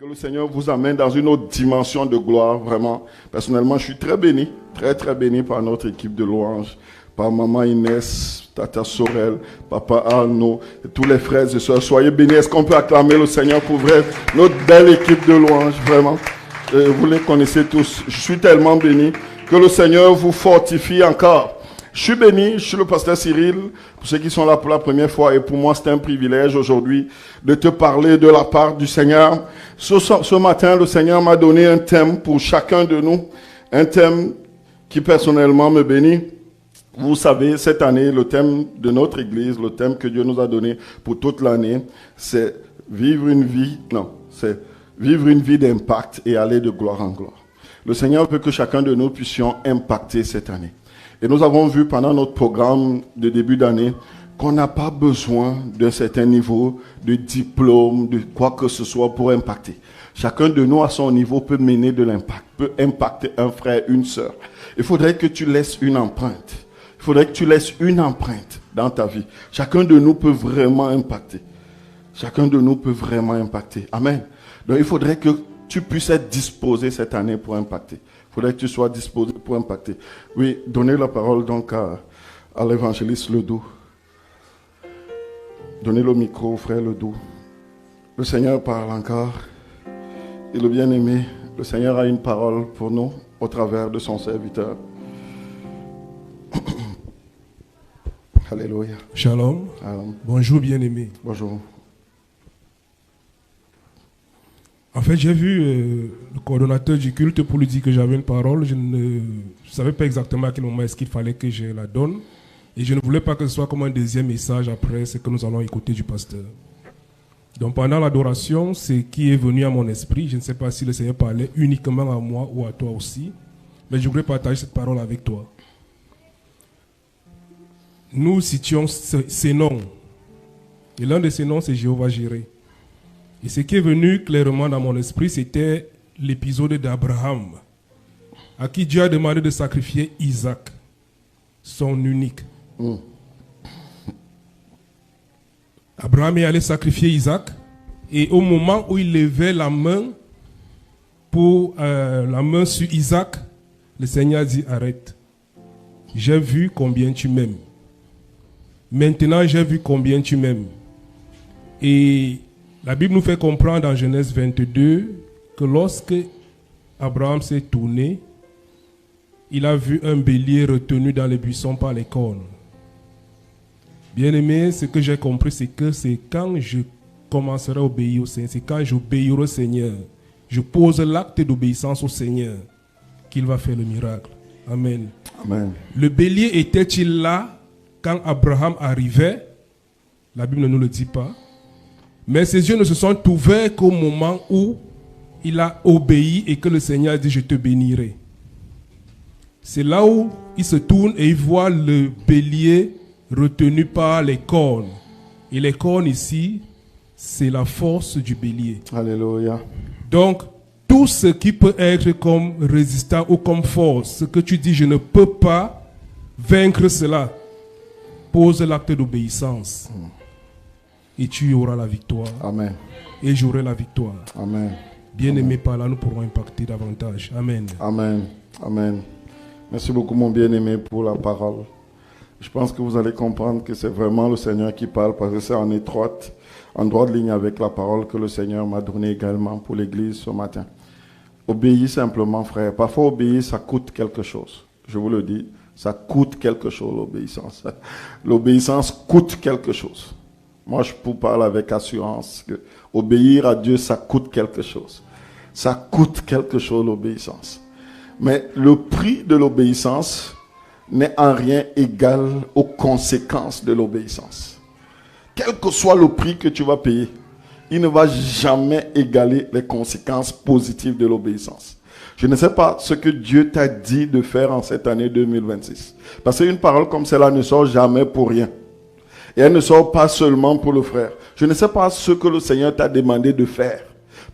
Que le Seigneur vous amène dans une autre dimension de gloire, vraiment. Personnellement, je suis très béni, très béni par notre équipe de louanges, par Maman Inès, Tata Sorel, Papa Arnaud, et tous les frères et sœurs. Soyez bénis. Est-ce qu'on peut acclamer le Seigneur pour vrai, notre belle équipe de louanges, vraiment. Vous les connaissez tous. Je suis tellement béni. Que le Seigneur vous fortifie encore. Je suis béni, je suis le pasteur Cyril, pour ceux qui sont là pour la première fois, et pour moi c'est un privilège aujourd'hui de te parler de la part du Seigneur. Ce matin, le Seigneur m'a donné un thème pour chacun de nous, un thème qui personnellement me bénit. Vous savez, cette année, le thème de notre église, le thème que Dieu nous a donné pour toute l'année, c'est vivre une vie d'impact et aller de gloire en gloire. Le Seigneur veut que chacun de nous puissions impacter cette année. Et nous avons vu pendant notre programme de début d'année qu'on n'a pas besoin d'un certain niveau de diplôme, de quoi que ce soit pour impacter. Chacun de nous à son niveau peut mener de l'impact, peut impacter un frère, une sœur. Il faudrait que tu laisses une empreinte. Il faudrait que tu laisses une empreinte dans ta vie. Chacun de nous peut vraiment impacter. Chacun de nous peut vraiment impacter. Amen. Donc il faudrait que tu puisses être disposé cette année pour impacter. Il faudrait que tu sois disposé pour impacter. Oui, donnez la parole donc à l'évangéliste Ledoux. Donnez le micro au frère Ledoux. Le Seigneur parle encore. Et le bien-aimé, le Seigneur a une parole pour nous au travers de son serviteur. Alléluia. Shalom. Bonjour bien-aimé. Bonjour. En fait, j'ai vu le coordonnateur du culte pour lui dire que j'avais une parole. Je ne savais pas exactement à quel moment est-ce qu'il fallait que je la donne. Et je ne voulais pas que ce soit comme un deuxième message après ce que nous allons écouter du pasteur. Donc pendant l'adoration, ce qui est venu à mon esprit, je ne sais pas si le Seigneur parlait uniquement à moi ou à toi aussi, mais je voudrais partager cette parole avec toi. Nous citions ces noms. Et l'un de ces noms, c'est Jéhovah Jireh. Et ce qui est venu clairement dans mon esprit, c'était l'épisode d'Abraham, à qui Dieu a demandé de sacrifier Isaac, son unique. Abraham est allé sacrifier Isaac, et au moment où il levait la main sur Isaac, le Seigneur dit: arrête. J'ai vu combien tu m'aimes. Maintenant, j'ai vu combien tu m'aimes. Et la Bible nous fait comprendre dans Genèse 22 que lorsque Abraham s'est tourné, il a vu un bélier retenu dans les buissons par les cornes. Bien-aimé, ce que j'ai compris, c'est que c'est quand je commencerai à obéir au Seigneur, c'est quand j'obéirai au Seigneur, je pose l'acte d'obéissance au Seigneur, qu'il va faire le miracle. Amen. Amen. Le bélier était-il là quand Abraham arrivait? La Bible ne nous le dit pas. Mais ses yeux ne se sont ouverts qu'au moment où il a obéi et que le Seigneur a dit: je te bénirai. C'est là où il se tourne et il voit le bélier retenu par les cornes. Et les cornes ici, c'est la force du bélier. Alléluia. Donc, tout ce qui peut être comme résistant ou comme force, ce que tu dis: je ne peux pas vaincre cela, pose l'acte d'obéissance. Et tu auras la victoire. Amen. Et j'aurai la victoire. Amen. Bien-aimé, par là, nous pourrons impacter davantage. Amen. Amen. Amen. Merci beaucoup, mon bien-aimé, pour la parole. Je pense que vous allez comprendre que c'est vraiment le Seigneur qui parle, parce que c'est en droite ligne avec la parole que le Seigneur m'a donnée également pour l'Église ce matin. Obéis simplement, frère. Parfois, obéir, ça coûte quelque chose. Je vous le dis, ça coûte quelque chose, l'obéissance. L'obéissance coûte quelque chose. Moi, je vous parle avec assurance que obéir à Dieu, ça coûte quelque chose. Ça coûte quelque chose, l'obéissance. Mais le prix de l'obéissance n'est en rien égal aux conséquences de l'obéissance. Quel que soit le prix que tu vas payer, il ne va jamais égaler les conséquences positives de l'obéissance. Je ne sais pas ce que Dieu t'a dit de faire en cette année 2026. Parce qu'une parole comme celle-là ne sort jamais pour rien. Et elle ne sort pas seulement pour le frère. Je ne sais pas ce que le Seigneur t'a demandé de faire.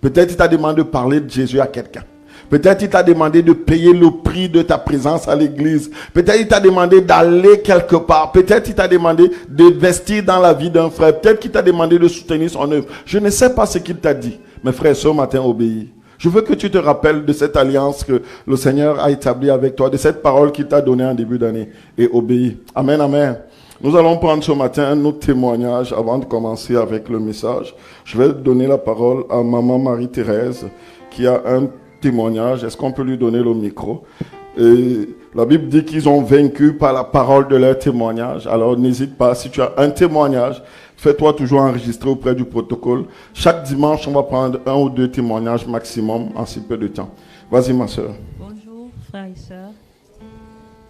Peut-être il t'a demandé de parler de Jésus à quelqu'un. Peut-être il t'a demandé de payer le prix de ta présence à l'église. Peut-être il t'a demandé d'aller quelque part. Peut-être il t'a demandé d'investir dans la vie d'un frère. Peut-être qu'il t'a demandé de soutenir son œuvre. Je ne sais pas ce qu'il t'a dit. Mais frère, ce matin, obéis. Je veux que tu te rappelles de cette alliance que le Seigneur a établie avec toi, de cette parole qu'il t'a donnée en début d'année. Et obéis. Amen, amen. Nous allons prendre ce matin un autre témoignage avant de commencer avec le message. Je vais donner la parole à Maman Marie-Thérèse qui a un témoignage. Est-ce qu'on peut lui donner le micro? Et la Bible dit qu'ils ont vaincu par la parole de leur témoignage. Alors n'hésite pas, si tu as un témoignage, fais-toi toujours enregistrer auprès du protocole. Chaque dimanche, on va prendre 1 ou 2 témoignages maximum en si peu de temps. Vas-y ma soeur. Bonjour frères et sœurs.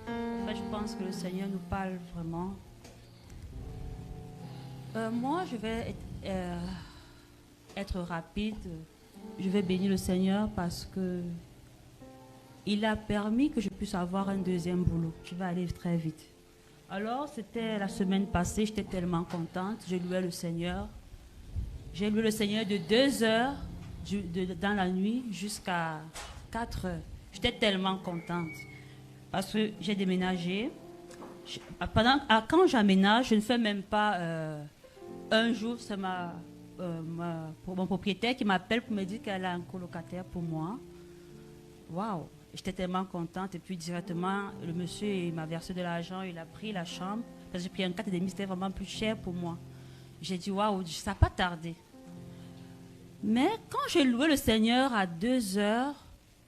En fait, je pense que le Seigneur nous parle vraiment. Moi, je vais être rapide. Je vais bénir le Seigneur parce que il a permis que je puisse avoir un deuxième boulot. Je vais aller très vite. Alors, c'était la semaine passée, j'étais tellement contente. J'ai loué le Seigneur. J'ai loué le Seigneur de 2 heures dans la nuit jusqu'à 4 heures. J'étais tellement contente parce que j'ai déménagé. Quand j'aménage, je ne fais même pas un jour, c'est mon propriétaire qui m'appelle pour me dire qu'elle a un colocataire pour moi. Waouh! J'étais tellement contente. Et puis directement, le monsieur il m'a versé de l'argent, il a pris la chambre. Parce que j'ai pris un 4,5, c'était vraiment plus cher pour moi. J'ai dit waouh, ça n'a pas tardé. Mais quand j'ai loué le Seigneur à 2 heures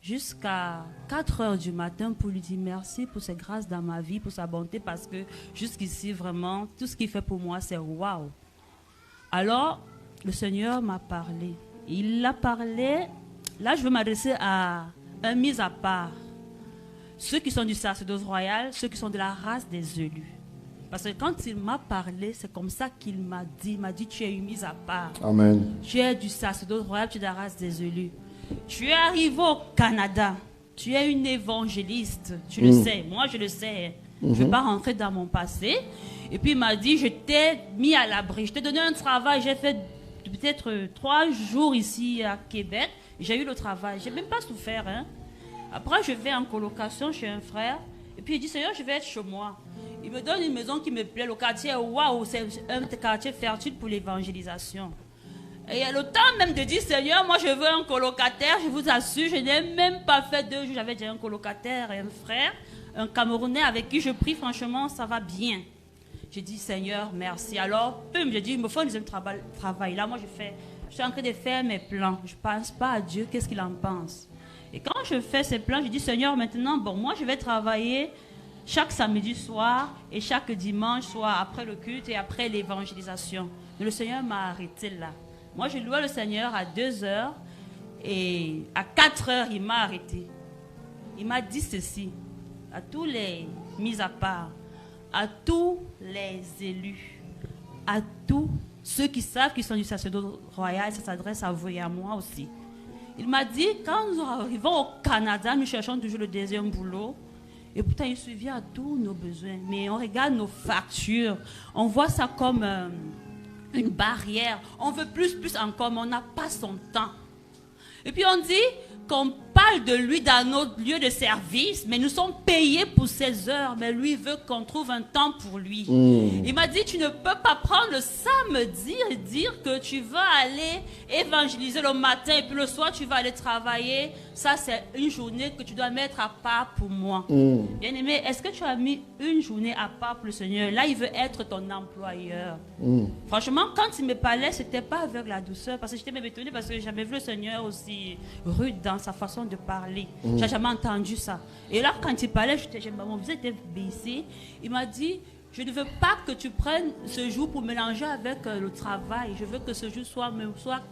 jusqu'à 4 heures du matin pour lui dire merci pour ses grâces dans ma vie, pour sa bonté, parce que jusqu'ici, vraiment, tout ce qu'il fait pour moi, c'est waouh. Alors, le Seigneur m'a parlé. Il a parlé. Là, je veux m'adresser à un mis à part. Ceux qui sont du sacerdoce royal, ceux qui sont de la race des élus. Parce que quand il m'a parlé, c'est comme ça qu'il m'a dit. Il m'a dit, tu es une mise à part. Amen. Tu es du sacerdoce royal, tu es de la race des élus. Tu es arrivé au Canada. Tu es une évangéliste. Tu le sais. Moi, je le sais. Je ne vais pas rentrer dans mon passé. Et puis, il m'a dit, je t'ai mis à l'abri. Je t'ai donné un travail. J'ai fait peut-être 3 jours ici à Québec. J'ai eu le travail. Je n'ai même pas souffert. Hein. Après, je vais en colocation chez un frère. Et puis, il dit, Seigneur, je vais être chez moi. Il me donne une maison qui me plaît. Le quartier, waouh, c'est un quartier fertile pour l'évangélisation. Et il y a le temps même de dire, Seigneur, moi, je veux un colocataire. Je vous assure, je n'ai même pas fait 2 jours. J'avais déjà un colocataire et un frère, un Camerounais avec qui je prie. Franchement, ça va bien. J'ai dit, Seigneur, merci. Alors, j'ai dit, il me faut un deuxième travail. Là, moi, je suis en train de faire mes plans. Je ne pense pas à Dieu, qu'est-ce qu'il en pense. Et quand je fais ces plans, je dis, Seigneur, maintenant, bon, moi, je vais travailler chaque samedi soir et chaque dimanche soir, après le culte et après l'évangélisation. Mais le Seigneur m'a arrêté là. Moi, je louais le Seigneur à 2 heures et à 4 heures, il m'a arrêté. Il m'a dit ceci, à tous les mis à part, à tous les élus, à tous ceux qui savent qu'ils sont du sacerdoce royal, ça s'adresse à vous et à moi aussi. Il m'a dit, quand nous arrivons au Canada, nous cherchons toujours le deuxième boulot. Et pourtant, il subvient à tous nos besoins. Mais on regarde nos factures, on voit ça comme une barrière. On veut plus encore, mais on n'a pas son temps. Et puis on dit qu'on parle de lui dans notre lieu de service, mais nous sommes payés pour 16 heures, mais lui veut qu'on trouve un temps pour lui. Il m'a dit, tu ne peux pas prendre le samedi et dire que tu vas aller évangéliser le matin et puis le soir tu vas aller travailler. Ça, c'est une journée que tu dois mettre à part pour moi. Bien-aimé, est-ce que tu as mis une journée à part pour le Seigneur? Là, il veut être ton employeur. Franchement, quand il me parlait, ce n'était pas avec la douceur, parce que j'étais même étonnée parce que j'avais vu le Seigneur aussi rude dans sa façon de parler. Je n'ai jamais entendu ça. Et là, quand il parlait, mon visage était baissé. Il m'a dit, je ne veux pas que tu prennes ce jour pour mélanger avec le travail. Je veux que ce jour soit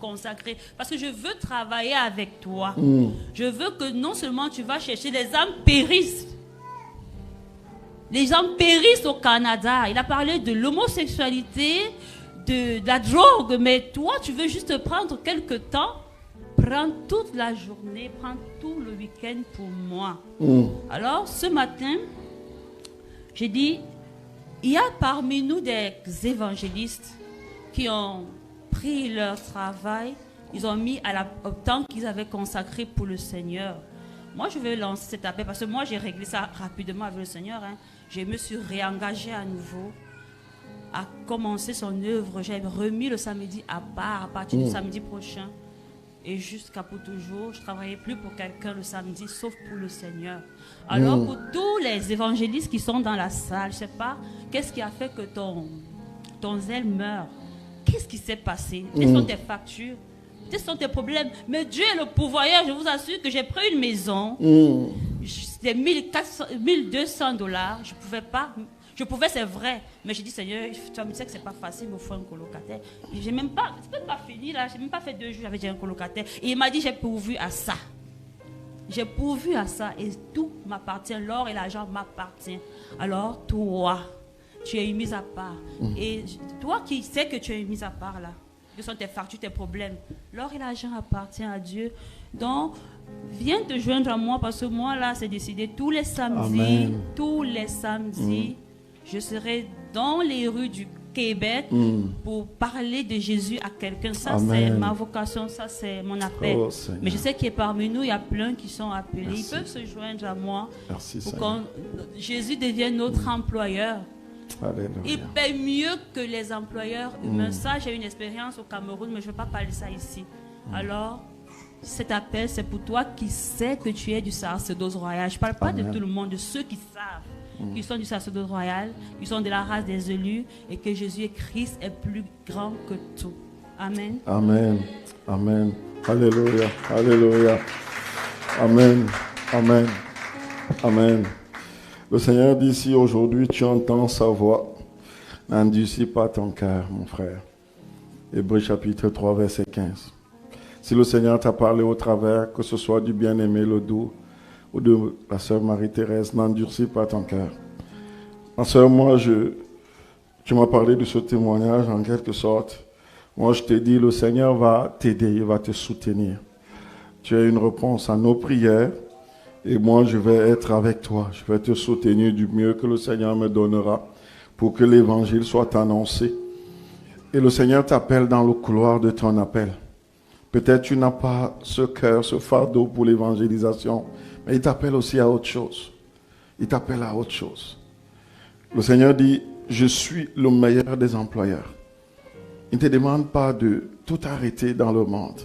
consacré. Parce que je veux travailler avec toi. Je veux que non seulement tu vas chercher, les âmes périssent. Les âmes périssent au Canada. Il a parlé de l'homosexualité, de la drogue. Mais toi, tu veux juste prendre quelques temps. Prends toute la journée, prends tout le week-end pour moi. Alors, ce matin, j'ai dit, il y a parmi nous des évangélistes qui ont pris leur travail, ils ont mis au temps qu'ils avaient consacré pour le Seigneur. moi je vais lancer cet appel parce que moi j'ai réglé ça rapidement avec le Seigneur. Hein. Je me suis réengagée à nouveau à commencer son œuvre. J'ai remis le samedi à part à partir du samedi prochain. Et jusqu'à pour toujours, je ne travaillais plus pour quelqu'un le samedi, sauf pour le Seigneur. Alors, pour tous les évangélistes qui sont dans la salle, je ne sais pas, qu'est-ce qui a fait que ton zèle meurt? Qu'est-ce qui s'est passé? Quelles sont tes factures? Quels sont tes problèmes? Mais Dieu est le pourvoyeur. Je vous assure que j'ai pris une maison. C'était $1,200. Je ne pouvais pas... Je pouvais, c'est vrai, mais j'ai dit, Seigneur, tu me sais que c'est pas facile, il me faut un colocataire. J'ai même pas, c'est même pas fini là, j'ai même pas fait 2 jours, j'avais déjà un colocataire. Et il m'a dit, j'ai pourvu à ça. J'ai pourvu à ça et tout m'appartient, l'or et l'argent m'appartiennent. Alors, toi, tu es mis à part. Et toi qui sais que tu es mis à part là, quelles sont tes factures, tes problèmes, l'or et l'argent appartiennent à Dieu. Donc, viens te joindre à moi parce que moi là, c'est décidé tous les samedis, je serai dans les rues du Québec pour parler de Jésus à quelqu'un. Ça, c'est ma vocation, ça, c'est mon appel. Oh, mais je sais qu'il y a parmi nous, il y a plein qui sont appelés. Merci. Ils peuvent se joindre à moi pour que Jésus devienne notre employeur. Alléluia. Il paie mieux que les employeurs humains. Ça, j'ai une expérience au Cameroun, mais je ne vais pas parler de ça ici. Alors, cet appel, c'est pour toi qui sais que tu es du sacerdoce royal. Je ne parle pas de tout le monde, de ceux qui savent. Qui sont du sacerdoce royal, qui sont de la race des élus et que Jésus et Christ est plus grand que tout. Amen. Amen. Amen. Alléluia. Alléluia. Amen. Amen. Amen. Le Seigneur dit si aujourd'hui tu entends sa voix, n'endurcis pas ton cœur, mon frère. Hébreux chapitre 3, verset 15. Si le Seigneur t'a parlé au travers, que ce soit du bien-aimé, le doux, ou de la sœur Marie-Thérèse, n'endurcis pas ton cœur. Ma sœur, moi, tu m'as parlé de ce témoignage en quelque sorte. Moi, je t'ai dit, le Seigneur va t'aider, il va te soutenir. Tu as une réponse à nos prières et moi, je vais être avec toi. Je vais te soutenir du mieux que le Seigneur me donnera pour que l'évangile soit annoncé. Et le Seigneur t'appelle dans le couloir de ton appel. Peut-être tu n'as pas ce cœur, ce fardeau pour l'évangélisation, mais il t'appelle aussi à autre chose. Il t'appelle à autre chose. Le Seigneur dit, je suis le meilleur des employeurs. Il ne te demande pas de tout arrêter dans le monde.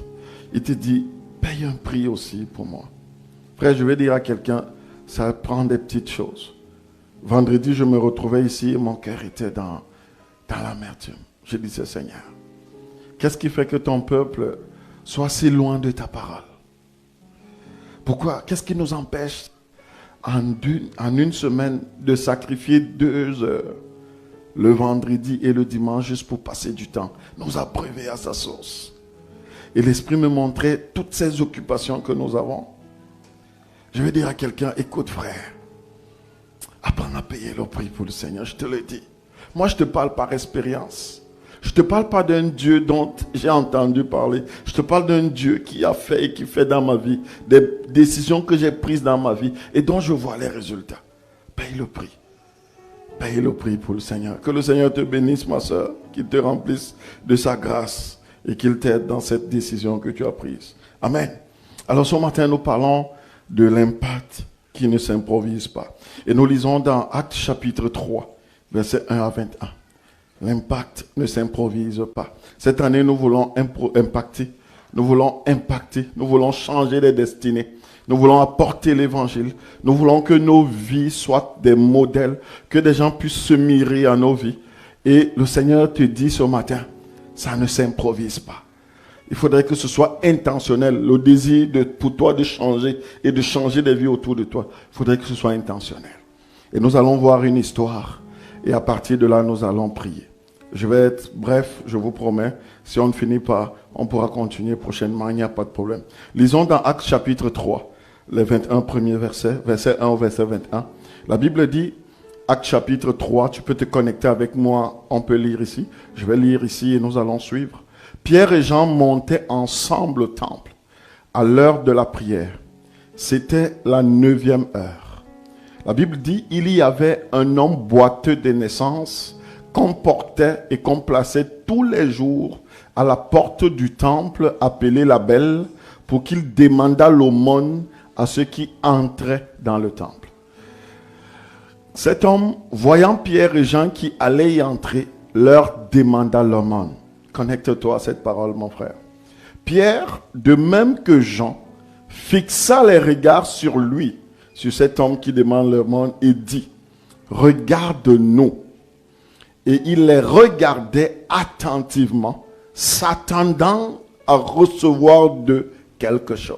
Il te dit, paye un prix aussi pour moi. Frère, je vais dire à quelqu'un, ça prend des petites choses. Vendredi, je me retrouvais ici et mon cœur était dans l'amertume. Je disais, Seigneur, qu'est-ce qui fait que ton peuple soit si loin de ta parole? Pourquoi? Qu'est-ce qui nous empêche en une semaine de sacrifier 2 heures le vendredi et le dimanche juste pour passer du temps, nous abreuver à sa source? Et l'Esprit me montrait toutes ces occupations que nous avons. Je vais dire à quelqu'un, écoute frère, apprends à payer le prix pour le Seigneur, je te le dis. Moi je te parle par expérience. Je ne te parle pas d'un Dieu dont j'ai entendu parler. Je te parle d'un Dieu qui a fait et qui fait dans ma vie des décisions que j'ai prises dans ma vie et dont je vois les résultats. Paye le prix. Paye le prix pour le Seigneur. Que le Seigneur te bénisse, ma soeur, qu'il te remplisse de sa grâce et qu'il t'aide dans cette décision que tu as prise. Amen. Alors ce matin, nous parlons de l'impact qui ne s'improvise pas. Et nous lisons dans Actes chapitre 3, versets 1 à 21. L'impact ne s'improvise pas. Cette année, nous voulons impacter. Nous voulons changer les destinées. Nous voulons apporter l'évangile. Nous voulons que nos vies soient des modèles, que des gens puissent se mirer à nos vies. Et le Seigneur te dit ce matin, ça ne s'improvise pas. Il faudrait que ce soit intentionnel. Le désir pour toi de changer et de changer des vies autour de toi, il faudrait que ce soit intentionnel. Et nous allons voir une histoire. Et à partir de là, nous allons prier. Je vais être bref, je vous promets. Si on ne finit pas, on pourra continuer prochainement, il n'y a pas de problème. Lisons dans Actes chapitre 3, les 21 premiers versets, verset 1 au verset 21. La Bible dit, Actes chapitre 3, tu peux te connecter avec moi, on peut lire ici. Je vais lire ici et nous allons suivre. Pierre et Jean montaient ensemble au temple à l'heure de la prière. C'était la 9e heure. La Bible dit, il y avait un homme boiteux de naissance qu'on portait et qu'on plaçait tous les jours à la porte du temple appelé la Belle pour qu'il demandât l'aumône à ceux qui entraient dans le temple. Cet homme, voyant Pierre et Jean qui allaient y entrer, leur demanda l'aumône. Connecte-toi à cette parole, mon frère. Pierre, de même que Jean, fixa les regards sur lui, sur cet homme qui demande l'aumône, et dit, « Regarde-nous. » Et il les regardait attentivement, s'attendant à recevoir d'eux quelque chose.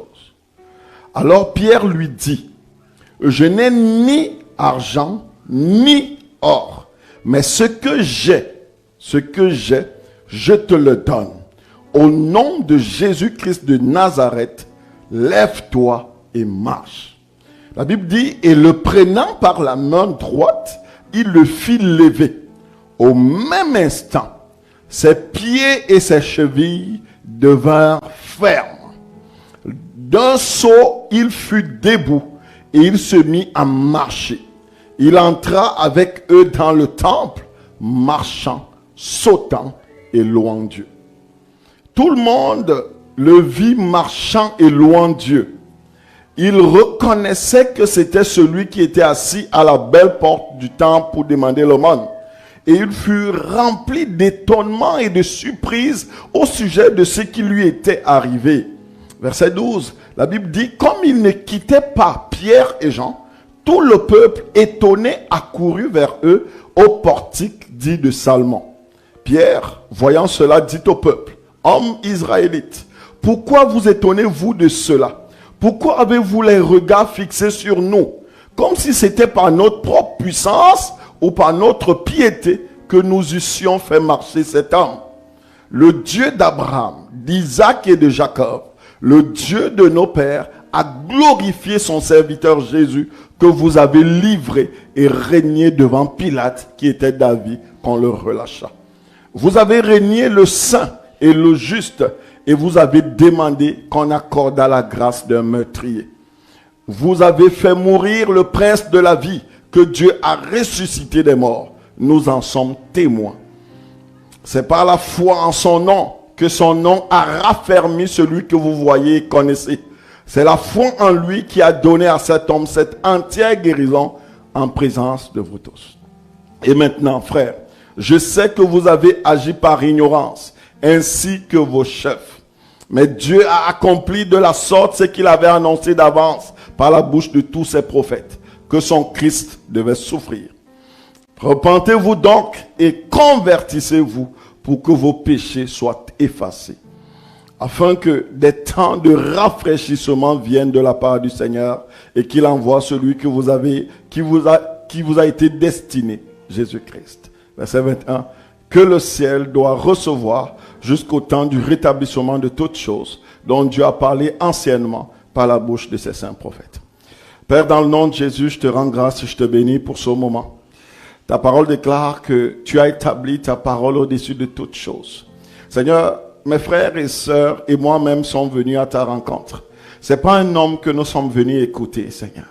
Alors Pierre lui dit, « Je n'ai ni argent, ni or, mais ce que j'ai, je te le donne. Au nom de Jésus-Christ de Nazareth, lève-toi et marche. » La Bible dit, et le prenant par la main droite, il le fit lever. Au même instant, ses pieds et ses chevilles devinrent fermes. D'un saut, il fut debout et il se mit à marcher. Il entra avec eux dans le temple, marchant, sautant et louant Dieu. Tout le monde le vit marchant et louant Dieu. Il reconnaissait que c'était celui qui était assis à la belle porte du temple pour demander l'aumône. Et il fut rempli d'étonnement et de surprise au sujet de ce qui lui était arrivé. Verset 12, la Bible dit, comme il ne quittait pas Pierre et Jean, tout le peuple étonné accourut vers eux au portique dit de Salmon. Pierre, voyant cela, dit au peuple, hommes israélites, pourquoi vous étonnez-vous de cela? Pourquoi avez-vous les regards fixés sur nous, comme si c'était par notre propre puissance ou par notre piété que nous eussions fait marcher cet homme? Le Dieu d'Abraham, d'Isaac et de Jacob, le Dieu de nos pères, a glorifié son serviteur Jésus que vous avez livré et régné devant Pilate qui était d'avis qu'on le relâcha. Vous avez régné le saint et le juste et vous avez demandé qu'on accordât la grâce d'un meurtrier. Vous avez fait mourir le prince de la vie que Dieu a ressuscité des morts. Nous en sommes témoins. C'est par la foi en son nom que son nom a raffermi celui que vous voyez et connaissez. C'est la foi en lui qui a donné à cet homme cette entière guérison en présence de vous tous. Et maintenant, frères, je sais que vous avez agi par ignorance, ainsi que vos chefs. Mais Dieu a accompli de la sorte ce qu'il avait annoncé d'avance par la bouche de tous ses prophètes, que son Christ devait souffrir. Repentez-vous donc et convertissez-vous pour que vos péchés soient effacés, afin que des temps de rafraîchissement viennent de la part du Seigneur et qu'il envoie celui qui vous a été destiné, Jésus-Christ. Verset 21, que le ciel doit recevoir jusqu'au temps du rétablissement de toutes choses dont Dieu a parlé anciennement par la bouche de ses saints prophètes. Père, dans le nom de Jésus, je te rends grâce et je te bénis pour ce moment. Ta parole déclare que tu as établi ta parole au-dessus de toutes choses. Seigneur, mes frères et sœurs et moi-même sommes venus à ta rencontre. C'est pas un homme que nous sommes venus écouter, Seigneur.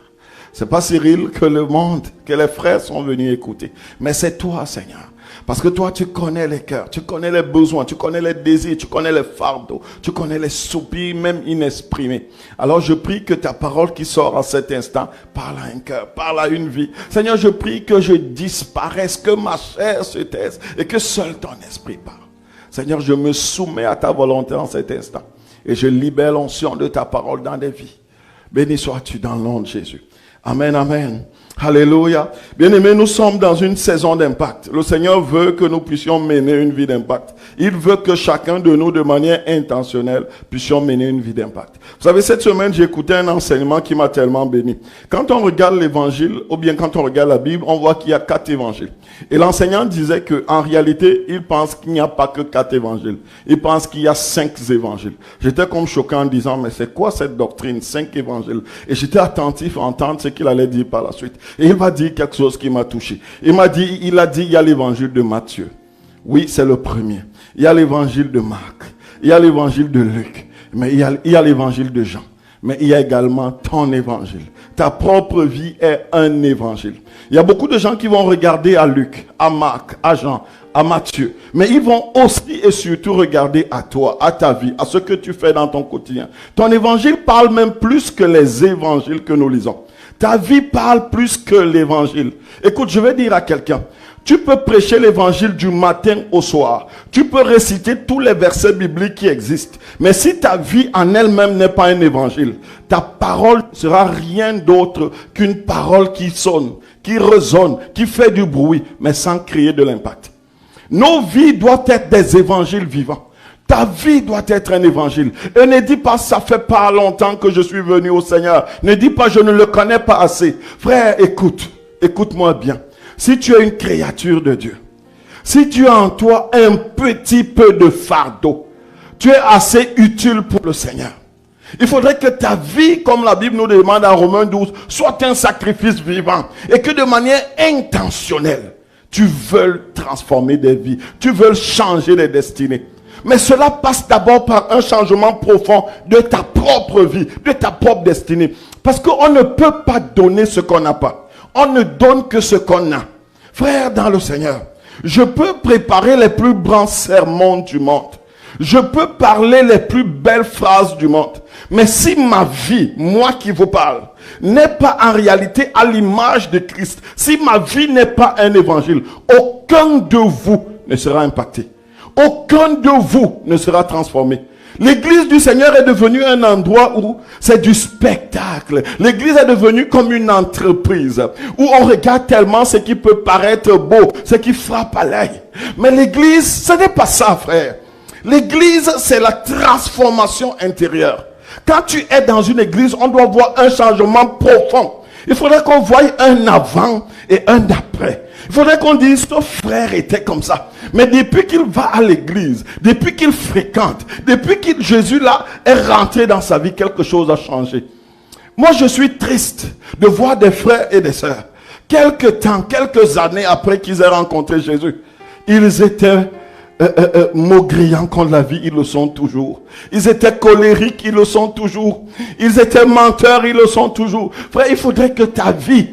C'est pas Cyril que le monde, que les frères sont venus écouter. Mais c'est toi, Seigneur. Parce que toi, tu connais les cœurs, tu connais les besoins, tu connais les désirs, tu connais les fardeaux, tu connais les soupirs, même inexprimés. Alors je prie que ta parole qui sort à cet instant parle à un cœur, parle à une vie. Seigneur, je prie que je disparaisse, que ma chair se taise et que seul ton esprit parle. Seigneur, je me soumets à ta volonté en cet instant et je libère l'onction de ta parole dans des vies. Béni sois-tu dans le nom de Jésus. Amen, amen. Alléluia. Bien-aimés, nous sommes dans une saison d'impact. Le Seigneur veut que nous puissions mener une vie d'impact. Il veut que chacun de nous, de manière intentionnelle, puissions mener une vie d'impact. Vous savez, cette semaine, j'ai écouté un enseignement qui m'a tellement béni. Quand on regarde l'évangile, ou bien quand on regarde la Bible, on voit qu'il y a 4 évangiles. Et l'enseignant disait qu'en réalité, il pense qu'il n'y a pas que 4 évangiles. Il pense qu'il y a 5 évangiles. J'étais comme choqué en disant, mais c'est quoi cette doctrine, 5 évangiles? Et j'étais attentif à entendre ce qu'il allait dire par la suite. Et il m'a dit quelque chose qui m'a touché. Il a dit, il y a l'évangile de Matthieu. Oui, c'est le premier. Il y a l'évangile de Marc. Il y a l'évangile de Luc. Mais il y a l'évangile de Jean. Mais il y a également ton évangile. Ta propre vie est un évangile. Il y a beaucoup de gens qui vont regarder à Luc, à Marc, à Jean, à Matthieu, mais ils vont aussi et surtout regarder à toi, à ta vie, à ce que tu fais dans ton quotidien. Ton évangile parle même plus que les évangiles que nous lisons. Ta vie parle plus que l'évangile. Écoute, je vais dire à quelqu'un, tu peux prêcher l'évangile du matin au soir. Tu peux réciter tous les versets bibliques qui existent. Mais si ta vie en elle-même n'est pas un évangile, ta parole sera rien d'autre qu'une parole qui sonne, qui résonne, qui fait du bruit, mais sans créer de l'impact. Nos vies doivent être des évangiles vivants. Ta vie doit être un évangile. Et ne dis pas, ça fait pas longtemps que je suis venu au Seigneur. Ne dis pas, je ne le connais pas assez. Frère, écoute-moi bien. Si tu es une créature de Dieu, si tu as en toi un petit peu de fardeau, tu es assez utile pour le Seigneur. Il faudrait que ta vie, comme la Bible nous demande en Romains 12, soit un sacrifice vivant. Et que de manière intentionnelle, tu veux transformer des vies. Tu veux changer les destinées. Mais cela passe d'abord par un changement profond de ta propre vie, de ta propre destinée. Parce qu'on ne peut pas donner ce qu'on n'a pas. On ne donne que ce qu'on a. Frère dans le Seigneur, je peux préparer les plus grands sermons du monde. Je peux parler les plus belles phrases du monde. Mais si ma vie, moi qui vous parle, n'est pas en réalité à l'image de Christ, si ma vie n'est pas un évangile, aucun de vous ne sera impacté. Aucun de vous ne sera transformé. L'église du Seigneur est devenue un endroit où c'est du spectacle. L'église est devenue comme une entreprise où on regarde tellement ce qui peut paraître beau, ce qui frappe à l'œil. Mais l'église, ce n'est pas ça, frère. L'église, c'est la transformation intérieure. Quand tu es dans une église, on doit voir un changement profond. Il faudrait qu'on voie un avant et un après. Il faudrait qu'on dise, ce frère était comme ça. Mais depuis qu'il va à l'église, depuis qu'il fréquente, depuis que Jésus là est rentré dans sa vie, quelque chose a changé. Moi, je suis triste de voir des frères et des sœurs, quelques années après qu'ils aient rencontré Jésus, ils étaient maugrillants contre la vie, ils le sont toujours. Ils étaient colériques, ils le sont toujours. Ils étaient menteurs, ils le sont toujours. Frère, il faudrait que ta vie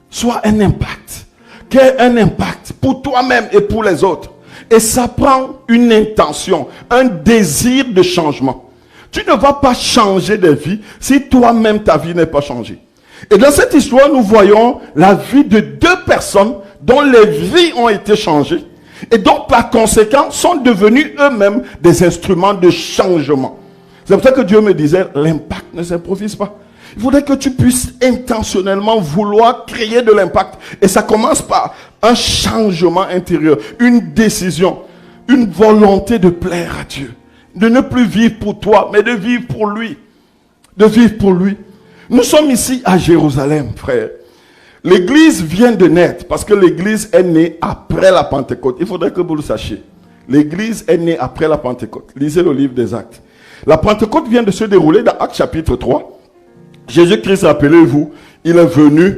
soit un impact. Qu'il y ait un impact pour toi-même et pour les autres. Et ça prend une intention, un désir de changement. Tu ne vas pas changer de vie si toi-même ta vie n'est pas changée. Et dans cette histoire, nous voyons la vie de deux personnes dont les vies ont été changées. Et donc, par conséquent, sont devenus eux-mêmes des instruments de changement. C'est pour ça que Dieu me disait, l'impact ne s'improvise pas. Il faudrait que tu puisses intentionnellement vouloir créer de l'impact. Et ça commence par un changement intérieur, une décision, une volonté de plaire à Dieu. De ne plus vivre pour toi, mais de vivre pour lui. De vivre pour lui. Nous sommes ici à Jérusalem, frère. L'église vient de naître parce que l'église est née après la Pentecôte. Il faudrait que vous le sachiez. L'église est née après la Pentecôte. Lisez le livre des Actes. La Pentecôte vient de se dérouler dans Actes chapitre 3. Jésus-Christ, rappelez-vous, il est venu,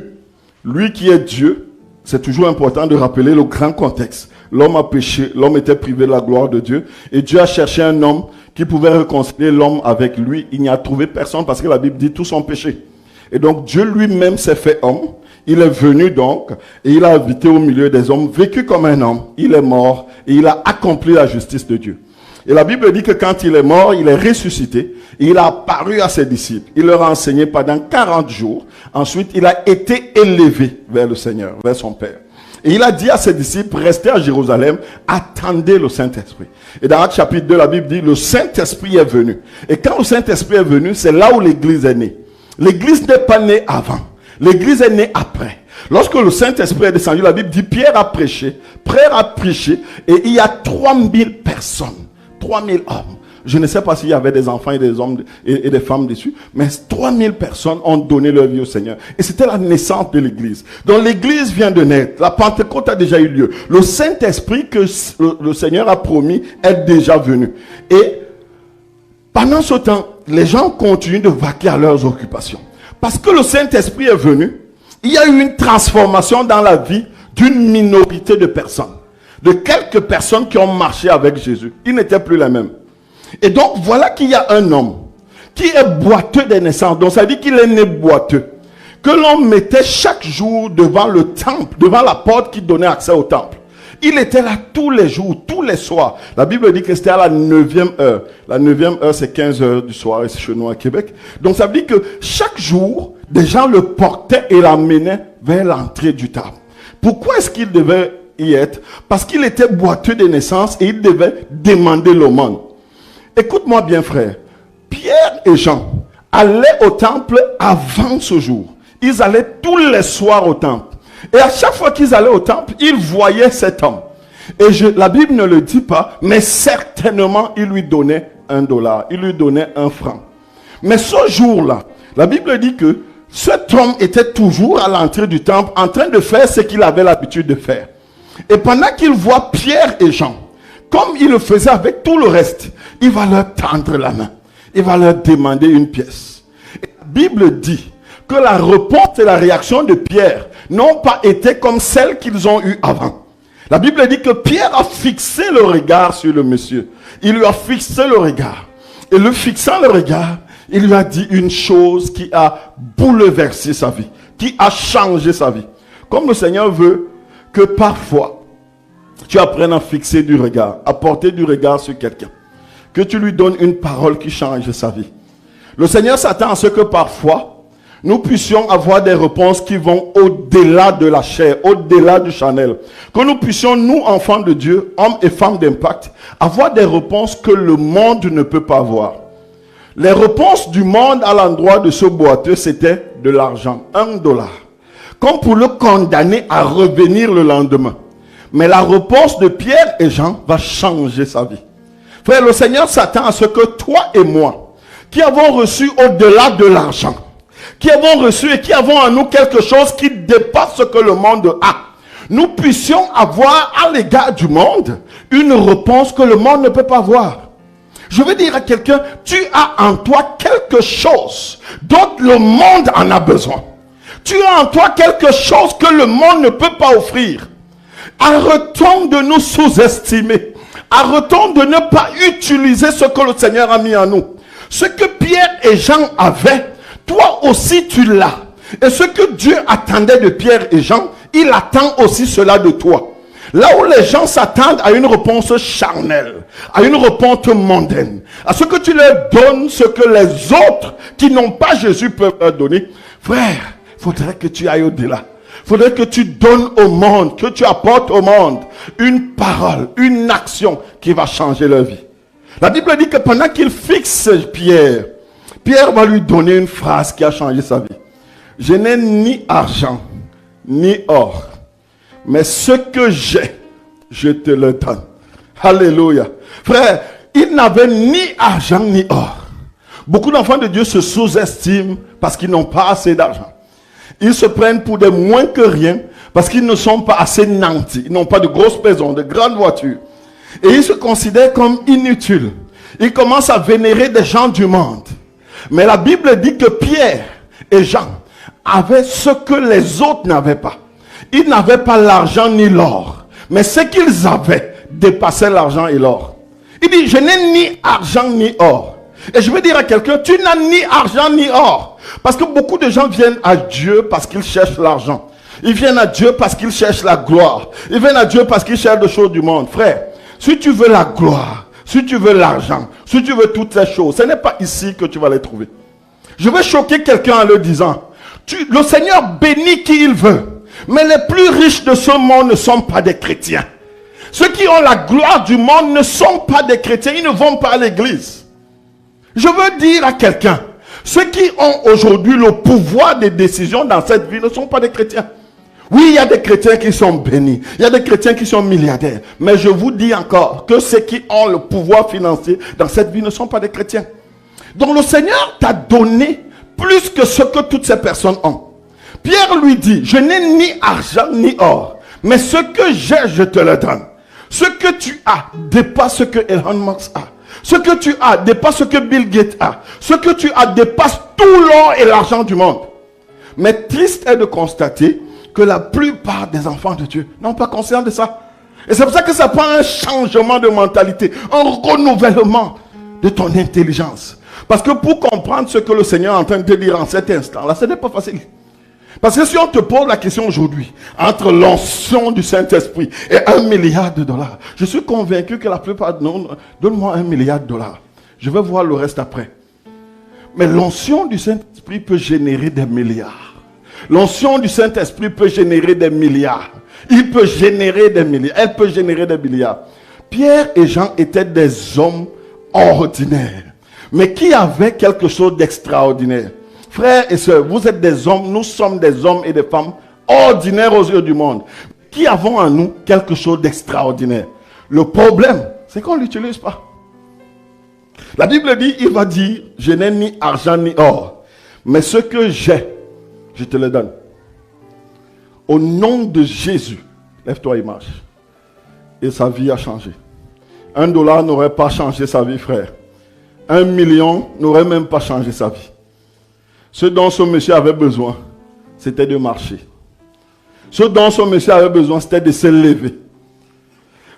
lui qui est Dieu. C'est toujours important de rappeler le grand contexte. L'homme a péché, l'homme était privé de la gloire de Dieu. Et Dieu a cherché un homme qui pouvait réconcilier l'homme avec lui. Il n'y a trouvé personne parce que la Bible dit tous ont péché. Et donc Dieu lui-même s'est fait homme. Il est venu donc, et il a habité au milieu des hommes, vécu comme un homme. Il est mort, et il a accompli la justice de Dieu. Et la Bible dit que quand il est mort, il est ressuscité, et il a apparu à ses disciples. Il leur a enseigné pendant 40 jours. Ensuite, il a été élevé vers le Seigneur, vers son Père. Et il a dit à ses disciples, restez à Jérusalem, attendez le Saint-Esprit. Et dans Actes chapitre 2, la Bible dit, le Saint-Esprit est venu. Et quand le Saint-Esprit est venu, c'est là où l'église est née. L'église n'est pas née avant. L'église est née après. Lorsque le Saint-Esprit est descendu, la Bible dit, Pierre a prêché, et il y a 3000 personnes, 3000 hommes. Je ne sais pas s'il y avait des enfants et des hommes et des femmes dessus, mais 3000 personnes ont donné leur vie au Seigneur. Et c'était la naissance de l'église. Donc l'église vient de naître. La Pentecôte a déjà eu lieu. Le Saint-Esprit que le Seigneur a promis est déjà venu. Et pendant ce temps, les gens continuent de vaquer à leurs occupations. Parce que le Saint-Esprit est venu, il y a eu une transformation dans la vie d'une minorité de personnes. De quelques personnes qui ont marché avec Jésus. Ils n'étaient plus les mêmes. Et donc, voilà qu'il y a un homme qui est boiteux des naissances. Donc, ça dit qu'il est né boiteux. Que l'on mettait chaque jour devant le temple, devant la porte qui donnait accès au temple. Il était là tous les jours, tous les soirs. La Bible dit que c'était à la 9e heure. La 9e heure, c'est 15 heures du soir, et c'est chez nous à Québec. Donc ça veut dire que chaque jour, des gens le portaient et l'amenaient vers l'entrée du temple. Pourquoi est-ce qu'il devait y être? Parce qu'il était boiteux de naissance et il devait demander l'aumône. Écoute-moi bien, frère. Pierre et Jean allaient au temple avant ce jour. Ils allaient tous les soirs au temple. Et à chaque fois qu'ils allaient au temple, ils voyaient cet homme. Et la Bible ne le dit pas, mais certainement, il lui donnait $1. Il lui donnait 1 franc. Mais ce jour-là, la Bible dit que cet homme était toujours à l'entrée du temple en train de faire ce qu'il avait l'habitude de faire. Et pendant qu'il voit Pierre et Jean, comme il le faisait avec tout le reste, il va leur tendre la main. Il va leur demander une pièce. Et la Bible dit que la réponse et la réaction de Pierre n'ont pas été comme celles qu'ils ont eues avant. La Bible dit que Pierre a fixé le regard sur le monsieur. Il lui a fixé le regard. Et le fixant le regard, il lui a dit une chose qui a bouleversé sa vie, qui a changé sa vie. Comme le Seigneur veut que parfois, tu apprennes à fixer du regard, à porter du regard sur quelqu'un. Que tu lui donnes une parole qui change sa vie. Le Seigneur s'attend à ce que parfois, nous puissions avoir des réponses qui vont au-delà de la chair, au-delà du Chanel. Que nous puissions, nous, enfants de Dieu, hommes et femmes d'impact, avoir des réponses que le monde ne peut pas avoir. Les réponses du monde à l'endroit de ce boiteux, c'était de l'argent, $1. Comme pour le condamner à revenir le lendemain. Mais la réponse de Pierre et Jean va changer sa vie. Frère, le Seigneur s'attend à ce que toi et moi, qui avons reçu au-delà de l'argent, qui avons reçu et qui avons en nous quelque chose qui dépasse ce que le monde a, nous puissions avoir à l'égard du monde une réponse que le monde ne peut pas avoir. Je veux dire à quelqu'un, tu as en toi quelque chose dont le monde en a besoin. Tu as en toi quelque chose que le monde ne peut pas offrir. Arrêtons de nous sous-estimer. Arrêtons de ne pas utiliser ce que le Seigneur a mis en nous. Ce que Pierre et Jean avaient, toi aussi tu l'as. Et ce que Dieu attendait de Pierre et Jean, il attend aussi cela de toi. Là où les gens s'attendent à une réponse charnelle, à une réponse mondaine, à ce que tu leur donnes ce que les autres qui n'ont pas Jésus peuvent leur donner, frère, il faudrait que tu ailles au-delà. Il faudrait que tu donnes au monde, que tu apportes au monde une parole, une action qui va changer leur vie. La Bible dit que pendant qu'il fixe Pierre, Pierre va lui donner une phrase qui a changé sa vie. Je n'ai ni argent, ni or, mais ce que j'ai, je te le donne. Alléluia. Frère, il n'avait ni argent, ni or. Beaucoup d'enfants de Dieu se sous-estiment parce qu'ils n'ont pas assez d'argent. Ils se prennent pour des moins que rien parce qu'ils ne sont pas assez nantis. Ils n'ont pas de grosses maisons, de grandes voitures. Et ils se considèrent comme inutiles. Ils commencent à vénérer des gens du monde. Mais la Bible dit que Pierre et Jean avaient ce que les autres n'avaient pas. Ils n'avaient pas l'argent ni l'or. Mais ce qu'ils avaient dépassait l'argent et l'or. Il dit, je n'ai ni argent ni or. Et je veux dire à quelqu'un, tu n'as ni argent ni or. Parce que beaucoup de gens viennent à Dieu parce qu'ils cherchent l'argent. Ils viennent à Dieu parce qu'ils cherchent la gloire. Ils viennent à Dieu parce qu'ils cherchent des choses du monde. Frère, si tu veux la gloire, si tu veux l'argent, si tu veux toutes ces choses, ce n'est pas ici que tu vas les trouver. Je vais choquer quelqu'un en le disant, le Seigneur bénit qui il veut. Mais les plus riches de ce monde ne sont pas des chrétiens. Ceux qui ont la gloire du monde ne sont pas des chrétiens. Ils ne vont pas à l'église. Je veux dire à quelqu'un, ceux qui ont aujourd'hui le pouvoir des décisions dans cette vie ne sont pas des chrétiens. Oui, il y a des chrétiens qui sont bénis. Il y a des chrétiens qui sont milliardaires. Mais je vous dis encore que ceux qui ont le pouvoir financier dans cette vie ne sont pas des chrétiens. Donc le Seigneur t'a donné plus que ce que toutes ces personnes ont. Pierre lui dit, je n'ai ni argent ni or, mais ce que j'ai, je te le donne. Ce que tu as dépasse ce que Elon Musk a. Ce que tu as dépasse ce que Bill Gates a. Ce que tu as dépasse tout l'or et l'argent du monde. Mais triste est de constater que la plupart des enfants de Dieu n'ont pas conscience de ça. Et c'est pour ça que ça prend un changement de mentalité, un renouvellement de ton intelligence. Parce que pour comprendre ce que le Seigneur est en train de dire en cet instant-là, ce n'est pas facile. Parce que si on te pose la question aujourd'hui, entre l'onction du Saint-Esprit et $1 milliard, je suis convaincu que la plupart de nous, donne-moi $1 milliard, je vais voir le reste après. Mais l'onction du Saint-Esprit peut générer des milliards. L'onction du Saint-Esprit peut générer des milliards. Il peut générer des milliards. Elle peut générer des milliards. Pierre et Jean étaient des hommes ordinaires, mais qui avaient quelque chose d'extraordinaire. Frères et sœurs, vous êtes des hommes, nous sommes des hommes et des femmes ordinaires aux yeux du monde, qui avons en nous quelque chose d'extraordinaire. Le problème, c'est qu'on ne l'utilise pas. La Bible dit, il va dire, je n'ai ni argent ni or, mais ce que j'ai, je te le donne. Au nom de Jésus, lève-toi et marche. Et sa vie a changé. $1 n'aurait pas changé sa vie, frère. 1 million n'aurait même pas changé sa vie. Ce dont ce monsieur avait besoin, c'était de marcher. Ce dont ce monsieur avait besoin, c'était de se lever.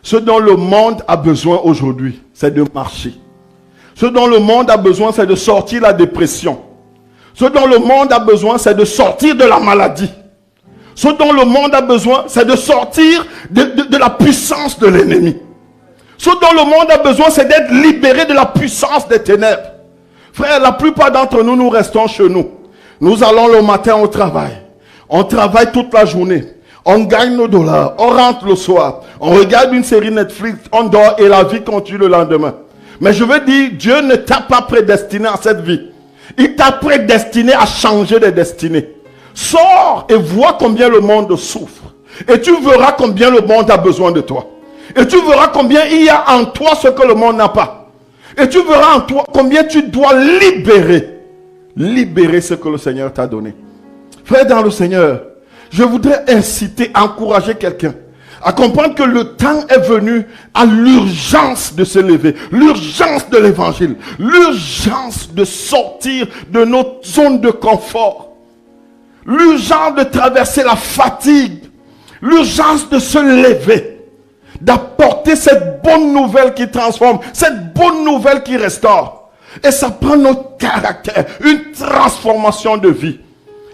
Ce dont le monde a besoin aujourd'hui, c'est de marcher. Ce dont le monde a besoin, c'est de sortir de la dépression. Ce dont le monde a besoin, c'est de sortir de la maladie. Ce dont le monde a besoin, c'est de sortir de la puissance de l'ennemi. Ce dont le monde a besoin, c'est d'être libéré de la puissance des ténèbres. Frère, la plupart d'entre nous, nous restons chez nous. Nous allons le matin au travail. On travaille toute la journée. On gagne nos dollars. On rentre le soir. On regarde une série Netflix. On dort et la vie continue le lendemain. Mais je veux dire, Dieu ne t'a pas prédestiné à cette vie. Il t'a prédestiné à changer de destinée. Sors et vois combien le monde souffre. Et tu verras combien le monde a besoin de toi. Et tu verras combien il y a en toi ce que le monde n'a pas. Et tu verras en toi combien tu dois libérer ce que le Seigneur t'a donné. Frère dans le Seigneur, je voudrais inciter, encourager quelqu'un à comprendre que le temps est venu à l'urgence de se lever, l'urgence de l'évangile, l'urgence de sortir de notre zone de confort, l'urgence de traverser la fatigue, l'urgence de se lever, d'apporter cette bonne nouvelle qui transforme, cette bonne nouvelle qui restaure. Et ça prend notre caractère, une transformation de vie.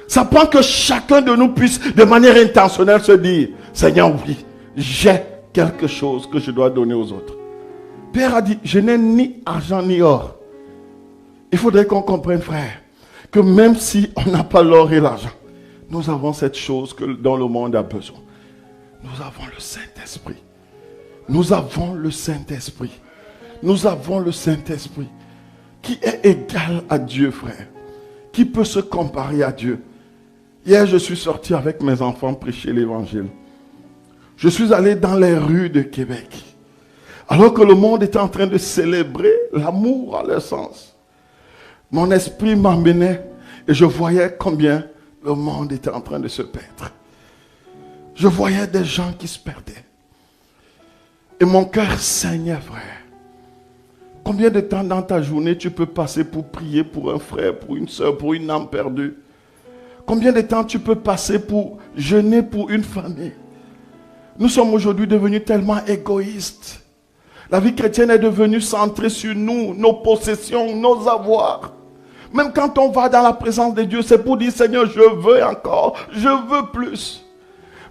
Ça prend que chacun de nous puisse de manière intentionnelle se dire, Seigneur, oui, j'ai quelque chose que je dois donner aux autres. Pierre a dit, je n'ai ni argent ni or. Il faudrait qu'on comprenne, frère, que même si on n'a pas l'or et l'argent, nous avons cette chose dont le monde a besoin. Nous avons le Saint-Esprit. Nous avons le Saint-Esprit. Nous avons le Saint-Esprit qui est égal à Dieu, frère. Qui peut se comparer à Dieu? Hier, je suis sorti avec mes enfants prêcher l'évangile. Je suis allé dans les rues de Québec. Alors que le monde était en train de célébrer l'amour à leur sens. Mon esprit m'emmenait et je voyais combien le monde était en train de se perdre. Je voyais des gens qui se perdaient. Et mon cœur saignait, frère. Combien de temps dans ta journée tu peux passer pour prier pour un frère, pour une soeur, pour une âme perdue? Combien de temps tu peux passer pour jeûner pour une famille? Nous sommes aujourd'hui devenus tellement égoïstes. La vie chrétienne est devenue centrée sur nous, nos possessions, nos avoirs. Même quand on va dans la présence de Dieu, c'est pour dire, Seigneur, je veux encore, je veux plus.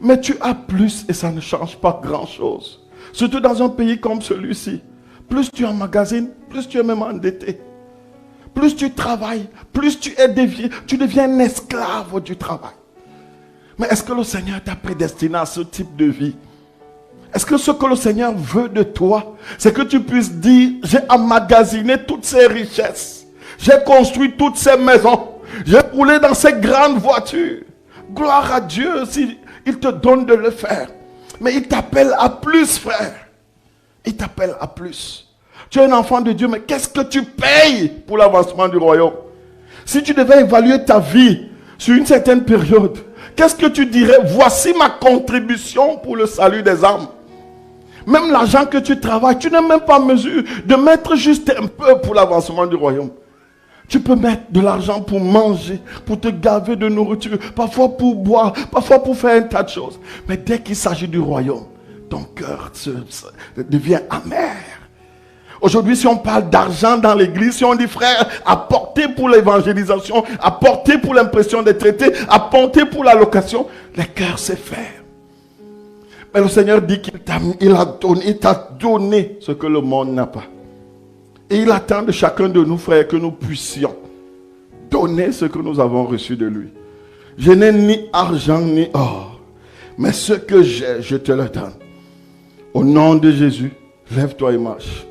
Mais tu as plus et ça ne change pas grand-chose. Surtout dans un pays comme celui-ci. Plus tu emmagasines, plus tu es même endetté. Plus tu travailles, plus tu deviens un esclave du travail. Mais est-ce que le Seigneur t'a prédestiné à ce type de vie? Est-ce que ce que le Seigneur veut de toi, c'est que tu puisses dire, j'ai emmagasiné toutes ces richesses. J'ai construit toutes ces maisons. J'ai roulé dans ces grandes voitures. Gloire à Dieu s'il te donne de le faire. Mais il t'appelle à plus, frère. Il t'appelle à plus. Tu es un enfant de Dieu, mais qu'est-ce que tu payes pour l'avancement du royaume? Si tu devais évaluer ta vie sur une certaine période, qu'est-ce que tu dirais? Voici ma contribution pour le salut des âmes. Même l'argent que tu travailles, tu n'es même pas en mesure de mettre juste un peu pour l'avancement du royaume. Tu peux mettre de l'argent pour manger, pour te gaver de nourriture, parfois pour boire, parfois pour faire un tas de choses. Mais dès qu'il s'agit du royaume, ton cœur devient amer. Aujourd'hui, si on parle d'argent dans l'église, si on dit frère, apportez apporter pour l'évangélisation, apporter pour l'impression des traités, apporter pour la location. Le cœur sait faire. Mais le Seigneur dit qu'il t'a donné ce que le monde n'a pas. Et il attend de chacun de nous, frères, que nous puissions donner ce que nous avons reçu de lui. Je n'ai ni argent ni or, mais ce que j'ai, je te le donne. Au nom de Jésus, lève-toi et marche.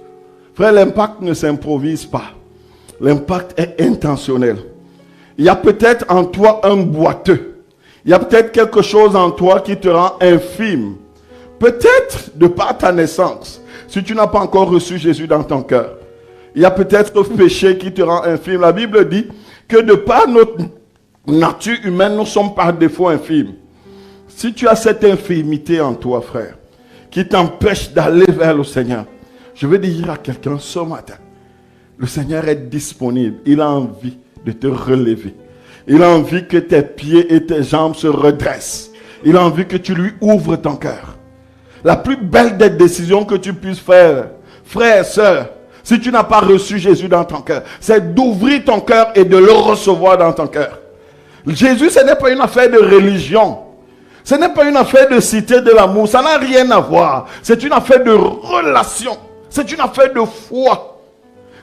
Frère, l'impact ne s'improvise pas. L'impact est intentionnel. Il y a peut-être en toi un boiteux. Il y a peut-être quelque chose en toi qui te rend infime. Peut-être de par ta naissance, si tu n'as pas encore reçu Jésus dans ton cœur. Il y a peut-être un péché qui te rend infime. La Bible dit que de par notre nature humaine, nous sommes par défaut infimes. Si tu as cette infimité en toi, frère, qui t'empêche d'aller vers le Seigneur, je veux dire à quelqu'un ce matin, le Seigneur est disponible. Il a envie de te relever. Il a envie que tes pieds et tes jambes se redressent. Il a envie que tu lui ouvres ton cœur. La plus belle des décisions que tu puisses faire, frère, sœur, si tu n'as pas reçu Jésus dans ton cœur, c'est d'ouvrir ton cœur et de le recevoir dans ton cœur. Jésus, ce n'est pas une affaire de religion. Ce n'est pas une affaire de cité de l'amour. Ça n'a rien à voir. C'est une affaire de relation. C'est une affaire de foi.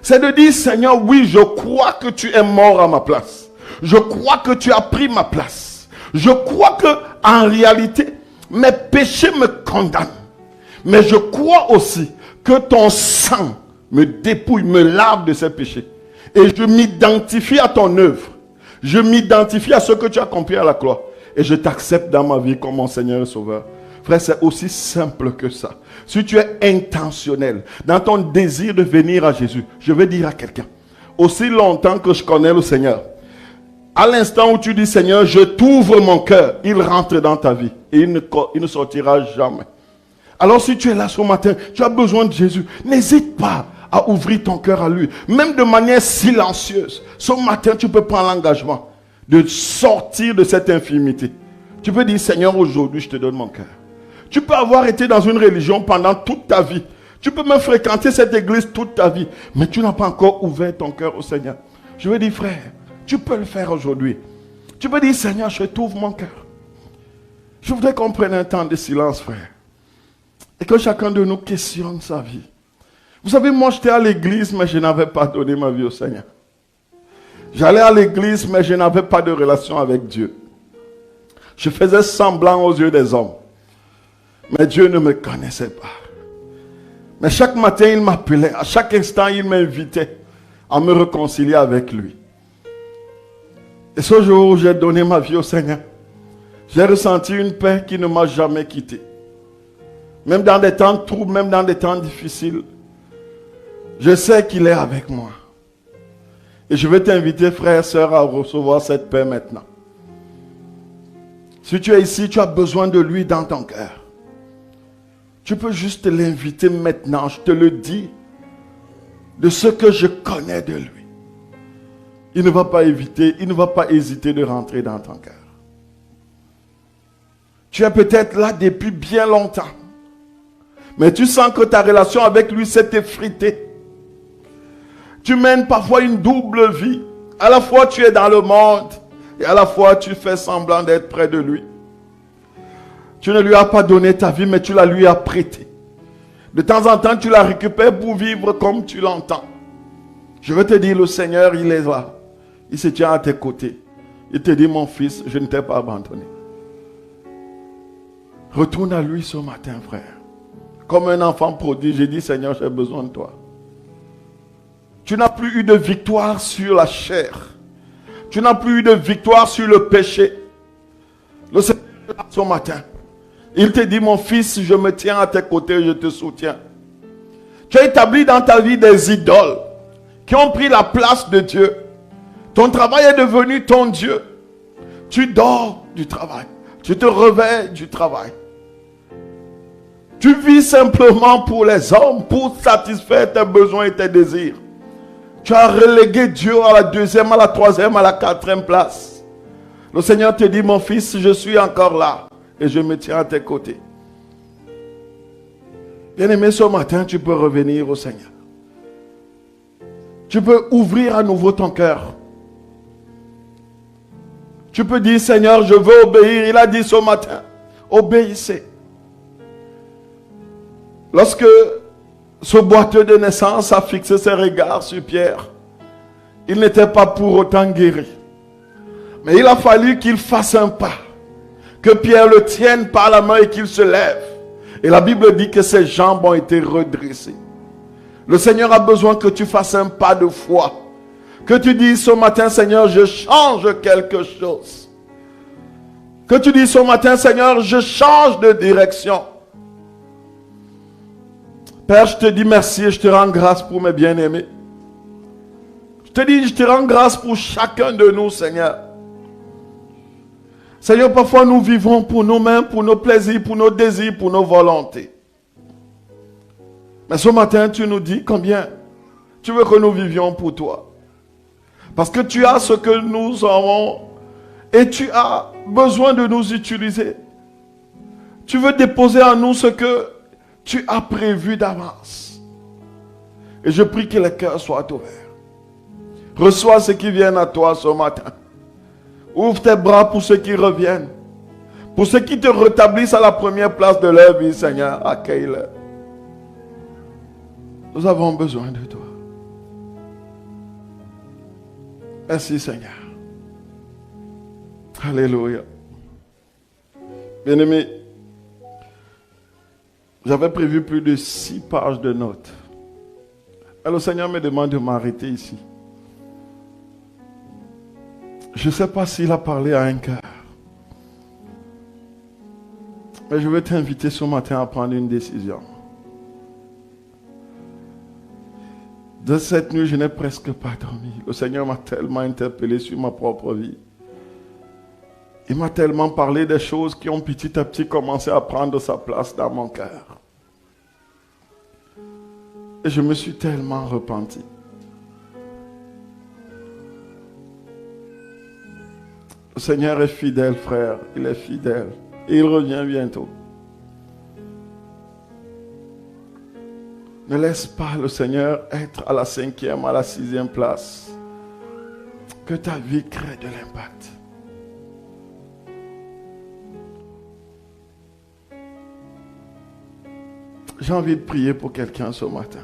C'est de dire, Seigneur, oui, je crois que tu es mort à ma place. Je crois que tu as pris ma place. Je crois que, en réalité, mes péchés me condamnent. Mais je crois aussi que ton sang me dépouille, me lave de ces péchés. Et je m'identifie à ton œuvre. Je m'identifie à ce que tu as accompli à la croix. Et je t'accepte dans ma vie comme mon Seigneur et Sauveur. Frère, c'est aussi simple que ça. Si tu es intentionnel dans ton désir de venir à Jésus, je vais dire à quelqu'un, aussi longtemps que je connais le Seigneur, à l'instant où tu dis, Seigneur, je t'ouvre mon cœur, il rentre dans ta vie et il ne sortira jamais. Alors si tu es là ce matin, tu as besoin de Jésus, n'hésite pas à ouvrir ton cœur à lui, même de manière silencieuse. Ce matin, tu peux prendre l'engagement de sortir de cette infimité. Tu peux dire, Seigneur, aujourd'hui, je te donne mon cœur. Tu peux avoir été dans une religion pendant toute ta vie. Tu peux même fréquenter cette église toute ta vie. Mais tu n'as pas encore ouvert ton cœur au Seigneur. Je veux dire, frère, tu peux le faire aujourd'hui. Tu peux dire, Seigneur, je t'ouvre mon cœur. Je voudrais qu'on prenne un temps de silence, frère. Et que chacun de nous questionne sa vie. Vous savez, moi, j'étais à l'église, mais je n'avais pas donné ma vie au Seigneur. J'allais à l'église, mais je n'avais pas de relation avec Dieu. Je faisais semblant aux yeux des hommes. Mais Dieu ne me connaissait pas. Mais chaque matin, il m'appelait. À chaque instant, il m'invitait à me réconcilier avec lui. Et ce jour où j'ai donné ma vie au Seigneur, j'ai ressenti une paix qui ne m'a jamais quitté. Même dans des temps troubles, même dans des temps difficiles, je sais qu'il est avec moi. Et je vais t'inviter, frère et sœur, à recevoir cette paix maintenant. Si tu es ici, tu as besoin de lui dans ton cœur. Tu peux juste l'inviter maintenant, je te le dis, de ce que je connais de lui. Il ne va pas hésiter de rentrer dans ton cœur. Tu es peut-être là depuis bien longtemps, mais tu sens que ta relation avec lui s'est effritée. Tu mènes parfois une double vie. À la fois tu es dans le monde et à la fois tu fais semblant d'être près de lui. Tu ne lui as pas donné ta vie, mais tu la lui as prêtée. De temps en temps, tu la récupères pour vivre comme tu l'entends. Je veux te dire, le Seigneur, il est là. Il se tient à tes côtés. Il te dit, mon fils, je ne t'ai pas abandonné. Retourne à lui ce matin, frère. Comme un enfant prodige, j'ai dit, Seigneur, j'ai besoin de toi. Tu n'as plus eu de victoire sur la chair. Tu n'as plus eu de victoire sur le péché. Le Seigneur est là ce matin. Il te dit, mon fils, je me tiens à tes côtés, je te soutiens. Tu as établi dans ta vie des idoles qui ont pris la place de Dieu. Ton travail est devenu ton Dieu. Tu dors du travail. Tu te réveilles du travail. Tu vis simplement pour les hommes, pour satisfaire tes besoins et tes désirs. Tu as relégué Dieu à la deuxième, à la troisième, à la quatrième place. Le Seigneur te dit, mon fils, je suis encore là. Et je me tiens à tes côtés. Bien-aimé, ce matin, tu peux revenir au Seigneur. Tu peux ouvrir à nouveau ton cœur. Tu peux dire, Seigneur, je veux obéir. Il a dit ce matin, obéissez. Lorsque ce boiteux de naissance a fixé ses regards sur Pierre, il n'était pas pour autant guéri. Mais il a fallu qu'il fasse un pas, que Pierre le tienne par la main et qu'il se lève. Et la Bible dit que ses jambes ont été redressées. Le Seigneur a besoin que tu fasses un pas de foi. Que tu dises ce matin, Seigneur, je change quelque chose. Que tu dises ce matin, Seigneur, je change de direction. Père, je te dis merci et je te rends grâce pour mes bien-aimés. Je te dis, je te rends grâce pour chacun de nous, Seigneur. Seigneur, parfois nous vivons pour nous-mêmes, pour nos plaisirs, pour nos désirs, pour nos volontés. Mais ce matin, tu nous dis combien tu veux que nous vivions pour toi. Parce que tu as ce que nous avons et tu as besoin de nous utiliser. Tu veux déposer en nous ce que tu as prévu d'avance. Et je prie que les cœurs soient ouverts. Reçois ceux qui viennent à toi ce matin. Ouvre tes bras pour ceux qui reviennent. Pour ceux qui te rétablissent à la première place de leur vie, Seigneur, accueille-les. Nous avons besoin de toi. Merci, Seigneur. Alléluia. Bien-aimés, j'avais prévu plus de 6 pages de notes. Et le Seigneur me demande de m'arrêter ici. Je ne sais pas s'il a parlé à un cœur. Mais je vais t'inviter ce matin à prendre une décision. De cette nuit, je n'ai presque pas dormi. Le Seigneur m'a tellement interpellé sur ma propre vie. Il m'a tellement parlé des choses qui ont petit à petit commencé à prendre sa place dans mon cœur. Et je me suis tellement repenti. Le Seigneur est fidèle, frère. Il est fidèle. Et il revient bientôt. Ne laisse pas le Seigneur être à la 5e, à la 6e place. Que ta vie crée de l'impact. J'ai envie de prier pour quelqu'un ce matin.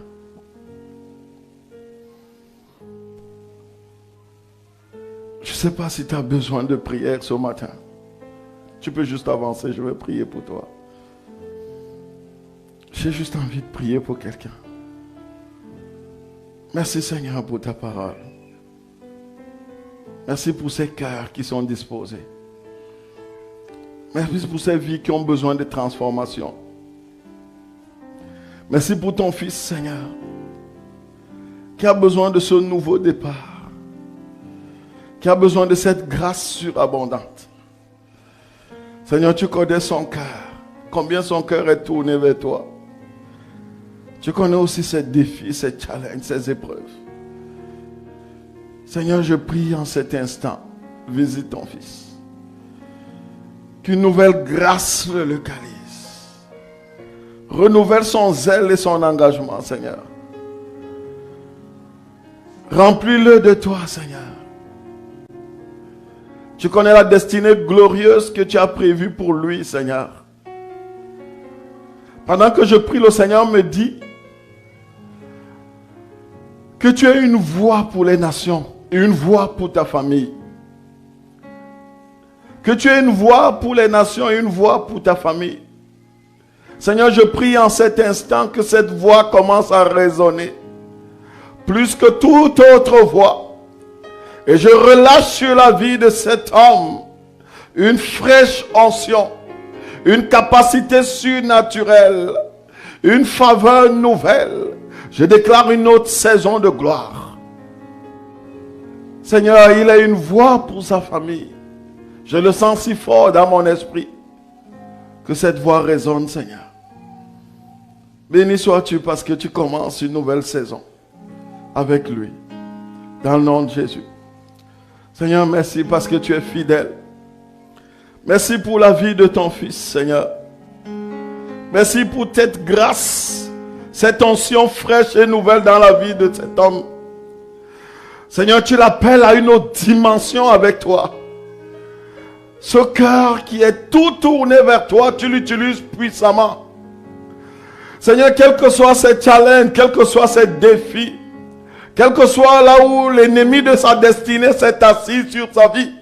Je ne sais pas si tu as besoin de prière ce matin. Tu peux juste avancer, je vais prier pour toi. J'ai juste envie de prier pour quelqu'un. Merci Seigneur pour ta parole. Merci pour ces cœurs qui sont disposés. Merci pour ces vies qui ont besoin de transformation. Merci pour ton fils Seigneur, qui a besoin de ce nouveau départ, qui a besoin de cette grâce surabondante. Seigneur, tu connais son cœur, combien son cœur est tourné vers toi. Tu connais aussi ses défis, ses challenges, ses épreuves. Seigneur, je prie en cet instant, visite ton fils. Qu'une nouvelle grâce le localise. Renouvelle son zèle et son engagement, Seigneur. Remplis-le de toi, Seigneur. Tu connais la destinée glorieuse que tu as prévue pour lui, Seigneur. Pendant que je prie, le Seigneur me dit que tu es une voix pour les nations et une voix pour ta famille. Que tu es une voix pour les nations et une voix pour ta famille. Seigneur, je prie en cet instant que cette voix commence à résonner plus que toute autre voix. Et je relâche sur la vie de cet homme une fraîche onction, une capacité surnaturelle, une faveur nouvelle. Je déclare une autre saison de gloire. Seigneur, il a une voix pour sa famille. Je le sens si fort dans mon esprit que cette voix résonne, Seigneur. Béni sois-tu parce que tu commences une nouvelle saison avec lui. Dans le nom de Jésus. Seigneur, merci parce que tu es fidèle. Merci pour la vie de ton fils, Seigneur. Merci pour cette grâce, cette onction fraîche et nouvelle dans la vie de cet homme. Seigneur, tu l'appelles à une autre dimension avec toi. Ce cœur qui est tout tourné vers toi, tu l'utilises puissamment. Seigneur, quel que soit ces challenges, quel que soit ces défis, quel que soit là où l'ennemi de sa destinée s'est assis sur sa vie,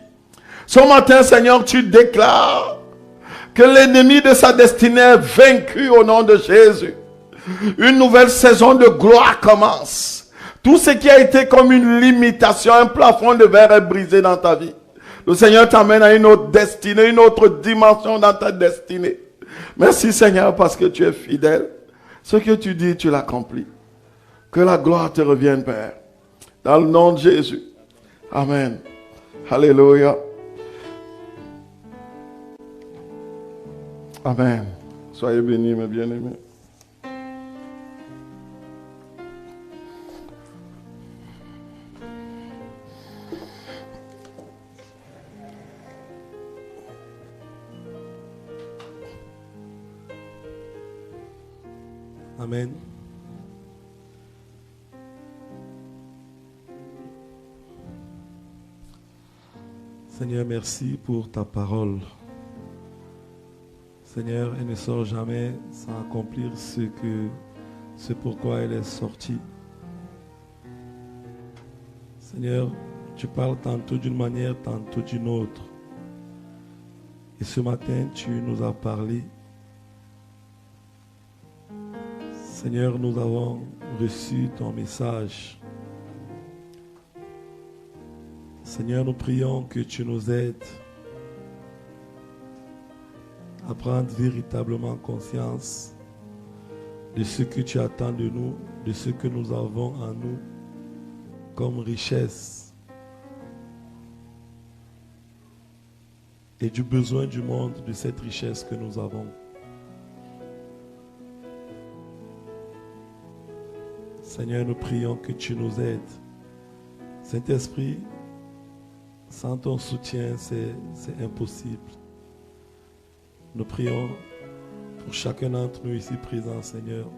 ce matin, Seigneur, tu déclares que l'ennemi de sa destinée est vaincu au nom de Jésus. Une nouvelle saison de gloire commence. Tout ce qui a été comme une limitation, un plafond de verre est brisé dans ta vie. Le Seigneur t'amène à une autre destinée, une autre dimension dans ta destinée. Merci Seigneur parce que tu es fidèle. Ce que tu dis, tu l'accomplis. Que la gloire te revienne, Père. Dans le nom de Jésus. Amen. Alléluia. Amen. Soyez bénis, mes bien-aimés. Amen. Seigneur, merci pour ta parole. Seigneur, elle ne sort jamais sans accomplir ce pourquoi elle est sortie. Seigneur, tu parles tantôt d'une manière, tantôt d'une autre. Et ce matin, tu nous as parlé. Seigneur, nous avons reçu ton message. Seigneur, nous prions que tu nous aides à prendre véritablement conscience de ce que tu attends de nous, de ce que nous avons en nous comme richesse et du besoin du monde de cette richesse que nous avons. Seigneur, nous prions que tu nous aides. Saint-Esprit, sans ton soutien, c'est impossible. Nous prions pour chacun d'entre nous ici présents, Seigneur.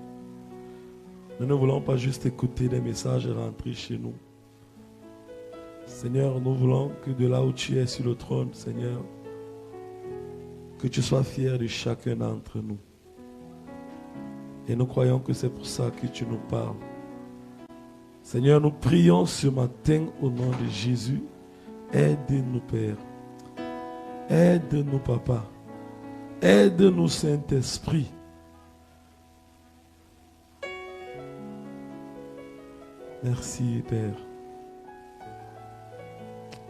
Nous ne voulons pas juste écouter des messages et rentrer chez nous. Seigneur, nous voulons que de là où tu es sur le trône, Seigneur, que tu sois fier de chacun d'entre nous. Et nous croyons que c'est pour ça que tu nous parles. Seigneur, nous prions ce matin au nom de Jésus. Aide-nous, Père. Aide-nous, Papa. Aide-nous, Saint-Esprit. Merci, Père.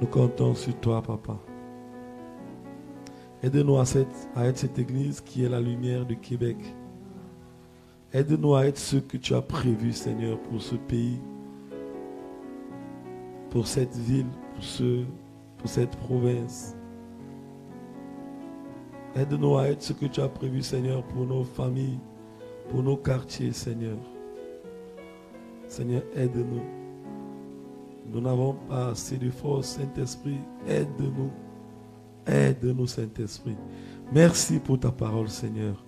Nous comptons sur toi, Papa. Aide-nous à être cette église qui est la lumière du Québec. Aide-nous à être ce que tu as prévu, Seigneur, pour ce pays, pour cette ville, pour cette province. Aide-nous à être ce que tu as prévu, Seigneur, pour nos familles, pour nos quartiers, Seigneur. Seigneur, aide-nous. Nous n'avons pas assez de force, Saint-Esprit. Aide-nous. Aide-nous, Saint-Esprit. Merci pour ta parole, Seigneur.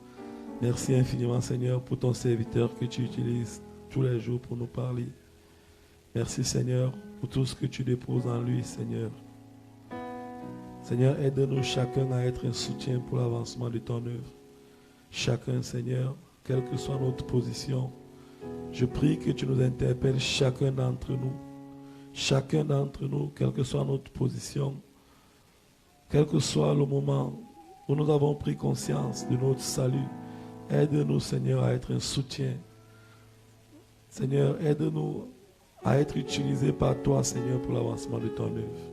Merci infiniment, Seigneur, pour ton serviteur que tu utilises tous les jours pour nous parler. Merci, Seigneur, pour tout ce que tu déposes en lui, Seigneur. Seigneur, aide-nous chacun à être un soutien pour l'avancement de ton œuvre. Chacun, Seigneur, quelle que soit notre position, je prie que tu nous interpelles chacun d'entre nous. Chacun d'entre nous, quelle que soit notre position, quel que soit le moment où nous avons pris conscience de notre salut, aide-nous, Seigneur, à être un soutien. Seigneur, aide-nous à être utilisés par toi, Seigneur, pour l'avancement de ton œuvre.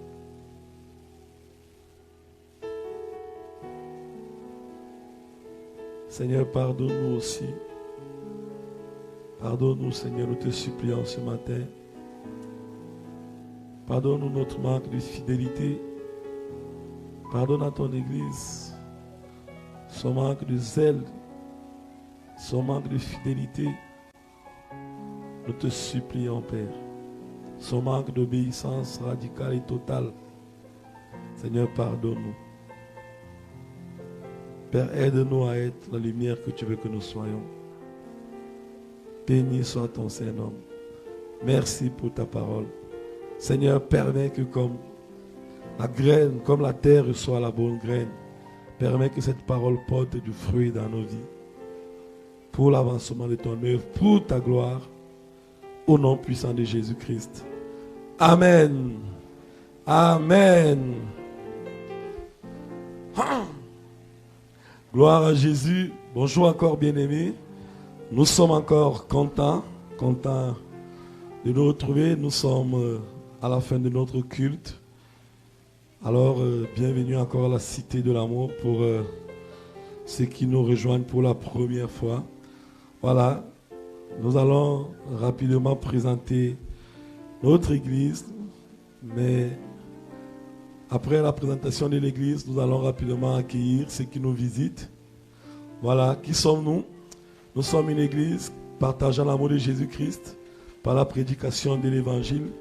Seigneur, pardonne-nous aussi. Pardonne-nous, Seigneur, nous te supplions ce matin. Pardonne-nous notre manque de fidélité. Pardonne à ton Église son manque de zèle, son manque de fidélité. Nous te supplions, Père. Son manque d'obéissance radicale et totale. Seigneur, pardonne-nous. Père, aide-nous à être la lumière que tu veux que nous soyons. Béni soit ton Saint-Nom. Merci pour ta parole. Seigneur, permets que comme la graine, comme la terre reçoit la bonne graine, permets que cette parole porte du fruit dans nos vies. Pour l'avancement de ton œuvre, pour ta gloire, au nom puissant de Jésus-Christ. Amen. Amen. Gloire à Jésus. Bonjour encore, bien-aimés. Nous sommes encore contents de nous retrouver. Nous sommes à la fin de notre culte. Alors, bienvenue encore à la Cité de l'Amour pour ceux qui nous rejoignent pour la première fois. Voilà, nous allons rapidement présenter notre église, mais après la présentation de l'église, nous allons rapidement accueillir ceux qui nous visitent. Voilà, qui sommes-nous? Nous sommes une église partageant l'amour de Jésus-Christ par la prédication de l'évangile,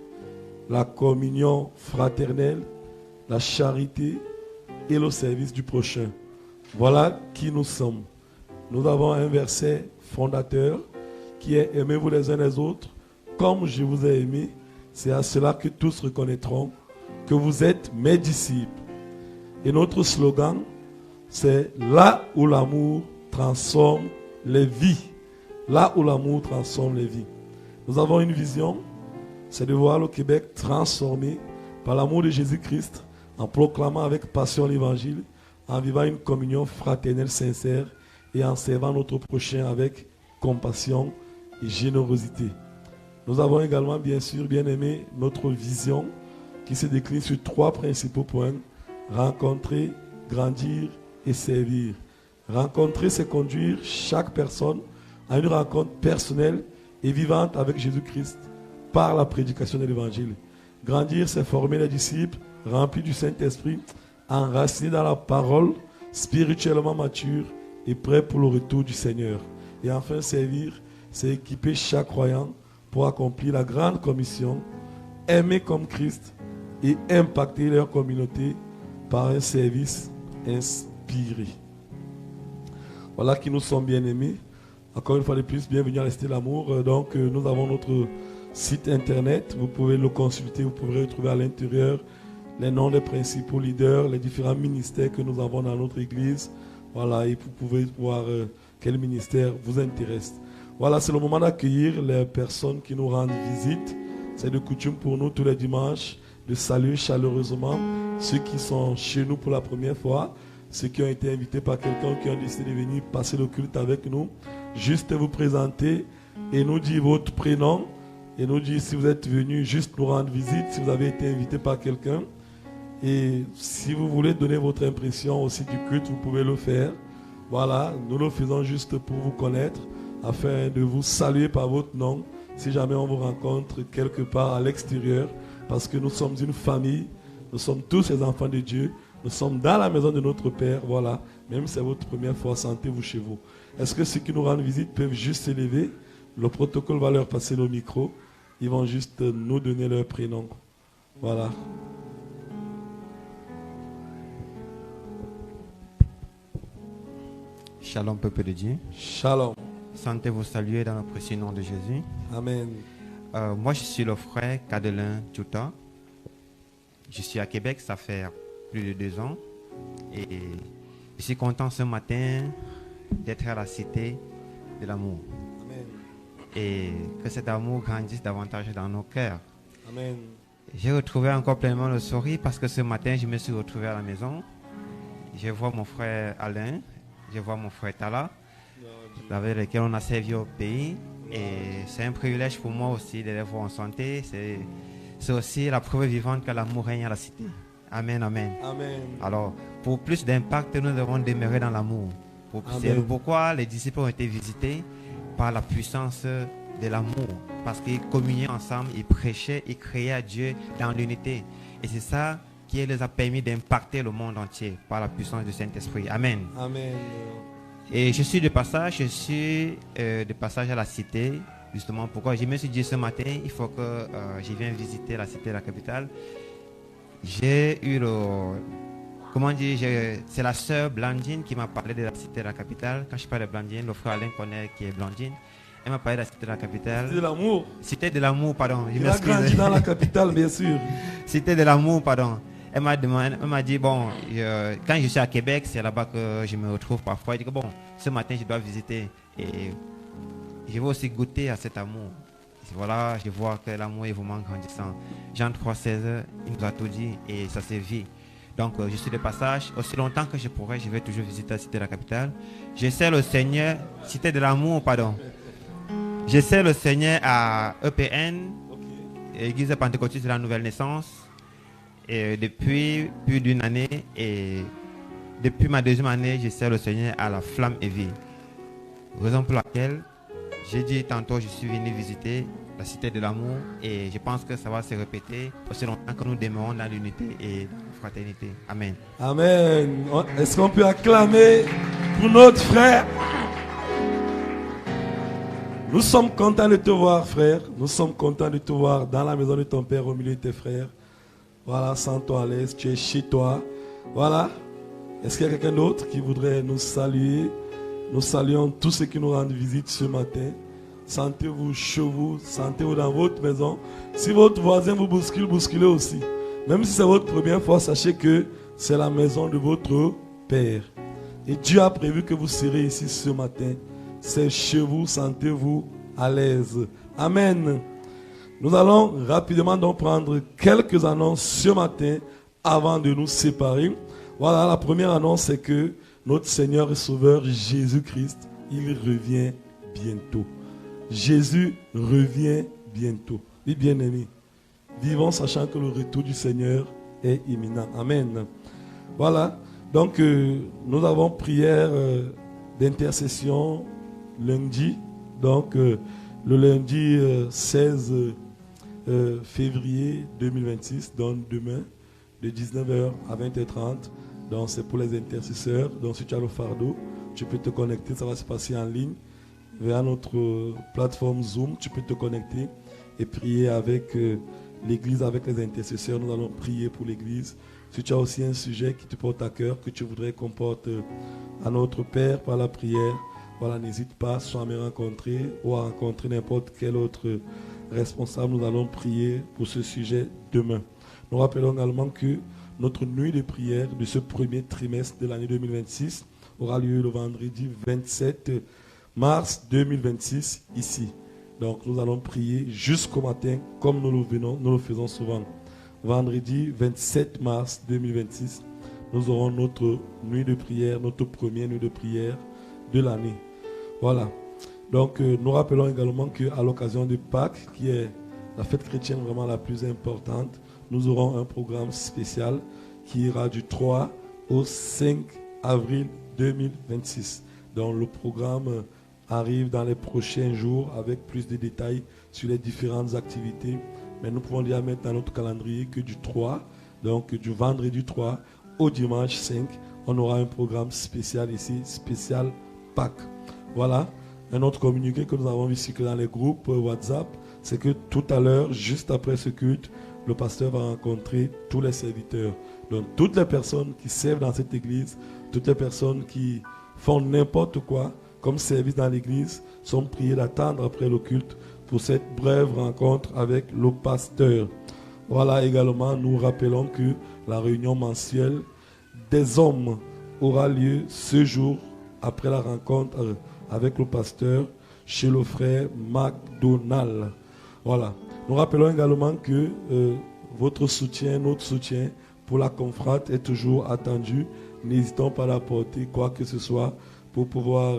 la communion fraternelle, la charité et le service du prochain. Voilà qui nous sommes. Nous avons un verset fondateur qui est: aimez-vous les uns les autres comme je vous ai aimé. C'est à cela que tous reconnaîtront que vous êtes mes disciples. Et notre slogan, c'est là où l'amour transforme les vies. Là où l'amour transforme les vies. Nous avons une vision, c'est de voir le Québec transformé par l'amour de Jésus-Christ, en proclamant avec passion l'évangile, en vivant une communion fraternelle sincère et en servant notre prochain avec compassion et générosité. Nous avons également, bien sûr, bien aimé, notre vision qui se décline sur 3 principaux points: rencontrer, grandir et servir. Rencontrer, c'est conduire chaque personne à une rencontre personnelle et vivante avec Jésus-Christ par la prédication de l'évangile. Grandir, c'est former les disciples remplis du Saint-Esprit, enracinés dans la parole, spirituellement matures et prêts pour le retour du Seigneur. Et enfin, servir, c'est équiper chaque croyant pour accomplir la grande commission, aimer comme Christ et impacter leur communauté par un service inspiré. Voilà qui nous sommes bien aimés. Encore une fois de plus, bienvenue à la Cité de l'Amour. Donc, nous avons notre site internet. Vous pouvez le consulter. Vous pourrez retrouver à l'intérieur les noms des principaux leaders, les différents ministères que nous avons dans notre église. Voilà, et vous pouvez voir quel ministère vous intéresse. Voilà, c'est le moment d'accueillir les personnes qui nous rendent visite. C'est de coutume pour nous tous les dimanches de saluer chaleureusement ceux qui sont chez nous pour la première fois, ceux qui ont été invités par quelqu'un, qui ont décidé de venir passer le culte avec nous. Juste vous présenter et nous dire votre prénom et nous dire si vous êtes venu juste nous rendre visite, si vous avez été invité par quelqu'un. Et si vous voulez donner votre impression aussi du culte, vous pouvez le faire. Voilà, nous le faisons juste pour vous connaître, afin de vous saluer par votre nom, si jamais on vous rencontre quelque part à l'extérieur, parce que nous sommes une famille, nous sommes tous les enfants de Dieu, nous sommes dans la maison de notre Père, voilà. Même si c'est votre première fois, sentez-vous chez vous. Est-ce que ceux qui nous rendent visite peuvent juste s'élever? Le protocole va leur passer le micro. Ils vont juste nous donner leur prénom. Voilà. Shalom, peuple de Dieu. Shalom. Sentez-vous saluer dans le précieux nom de Jésus. Amen. Moi, je suis le frère Cadelin Tchouta. Je suis à Québec, ça fait plus de 2 ans. Et je suis content ce matin d'être à la Cité de l'Amour. Amen. Et que cet amour grandisse davantage dans nos cœurs. Amen. J'ai retrouvé encore pleinement le sourire parce que ce matin, je me suis retrouvé à la maison. Je vois mon frère Alain, je vois mon frère Tala, avec lesquels on a servi au pays. Et c'est un privilège pour moi aussi de les voir en santé. C'est aussi la preuve vivante que l'amour règne à la Cité. Amen, amen. Amen. Alors, pour plus d'impact, nous devons demeurer dans l'amour. C'est pourquoi les disciples ont été visités par la puissance de l'amour. Parce qu'ils communiaient ensemble, ils prêchaient, ils créaient à Dieu dans l'unité. Et c'est ça qui les a permis d'impacter le monde entier par la puissance du Saint-Esprit. Amen. Amen. Et je suis de passage, à la Cité. Justement, pourquoi je me suis dit ce matin, il faut que je vienne visiter la Cité, la capitale. J'ai eu c'est la sœur Blandine qui m'a parlé de la Cité, la capitale. Quand je parle de Blandine, le frère Alain connaît qui est Blandine. Elle m'a parlé de la cité de la capitale. Cité de l'amour. Cité de l'amour, pardon. Je Il a grandi m'excuse. dans la capitale, bien sûr. Cité de l'amour, pardon. Elle m'a dit, bon, quand je suis à Québec, c'est là-bas que je me retrouve parfois. Elle dit que bon, ce matin, je dois visiter et je vais aussi goûter à cet amour. Et voilà, je vois que l'amour est vraiment grandissant. Jean 3,16, il nous a tout dit et ça s'est vu. Donc, je suis de passage. Aussi longtemps que je pourrai, je vais toujours visiter la cité de la capitale. Je sers le Seigneur, cité de l'amour, pardon. Je sers le Seigneur à EPN, Église pentecôtiste de la Nouvelle Naissance. Et depuis plus d'une année, et depuis ma deuxième année, je sers le Seigneur à la Flamme et Vie. Raison pour laquelle j'ai dit tantôt, je suis venu visiter la cité de l'amour et je pense que ça va se répéter aussi longtemps que nous demeurons dans l'unité et dans la fraternité. Amen. Amen. Est-ce qu'on peut acclamer pour notre frère? Nous sommes contents de te voir, frère. Nous sommes contents de te voir dans la maison de ton père au milieu de tes frères. Voilà, sens-toi à l'aise, tu es chez toi. Voilà. Est-ce qu'il y a quelqu'un d'autre qui voudrait nous saluer? Nous saluons tous ceux qui nous rendent visite ce matin. Sentez-vous chez vous, sentez-vous dans votre maison. Si votre voisin vous bouscule, bousculez aussi. Même si c'est votre première fois, sachez que c'est la maison de votre Père. Et Dieu a prévu que vous serez ici ce matin. C'est chez vous, sentez-vous à l'aise. Amen. Nous allons rapidement donc prendre quelques annonces ce matin avant de nous séparer. Voilà, la première annonce, c'est que notre Seigneur et Sauveur Jésus-Christ, il revient bientôt. Jésus revient bientôt. Les bien-aimés, vivons sachant que le retour du Seigneur est imminent. Amen. Voilà, donc nous avons prière d'intercession lundi. Donc le lundi 16 février 2026, donc demain, de 19h à 20h30. Donc c'est pour les intercesseurs. Donc si tu as le fardeau, tu peux te connecter, ça va se passer en ligne. Vers notre plateforme Zoom, tu peux te connecter et prier avec l'église, avec les intercesseurs. Nous allons prier pour l'église. Si tu as aussi un sujet qui te porte à cœur, que tu voudrais qu'on porte à notre Père par la prière, voilà, n'hésite pas soit à me rencontrer ou à rencontrer n'importe quel autre responsable. Nous allons prier pour ce sujet demain. Nous rappelons également que notre nuit de prière de ce premier trimestre de l'année 2026 aura lieu le vendredi 27 mars 2026 ici. Donc nous allons prier jusqu'au matin comme nous le faisons souvent. Vendredi 27 mars 2026, nous aurons notre nuit de prière, notre première nuit de prière de l'année. Voilà. Donc nous rappelons également qu'à l'occasion de Pâques, qui est la fête chrétienne vraiment la plus importante, nous aurons un programme spécial qui ira du 3 au 5 avril 2026. Donc le programme arrive dans les prochains jours avec plus de détails sur les différentes activités. Mais nous pouvons déjà mettre dans notre calendrier que du 3, donc du vendredi 3 au dimanche 5, on aura un programme spécial ici, spécial Pâques. Voilà. Un autre communiqué que nous avons vu ici que dans les groupes WhatsApp, c'est que tout à l'heure, juste après ce culte, le pasteur va rencontrer tous les serviteurs. Donc toutes les personnes qui servent dans cette église, toutes les personnes qui font n'importe quoi comme service dans l'église, sont priées d'attendre après le culte pour cette brève rencontre avec le pasteur. Voilà, également, nous rappelons que la réunion mensuelle des hommes aura lieu ce jour après la rencontre avec le pasteur chez le frère McDonald. Voilà. Nous rappelons également que votre soutien, notre soutien pour la confrate est toujours attendu. N'hésitons pas à apporter quoi que ce soit pour pouvoir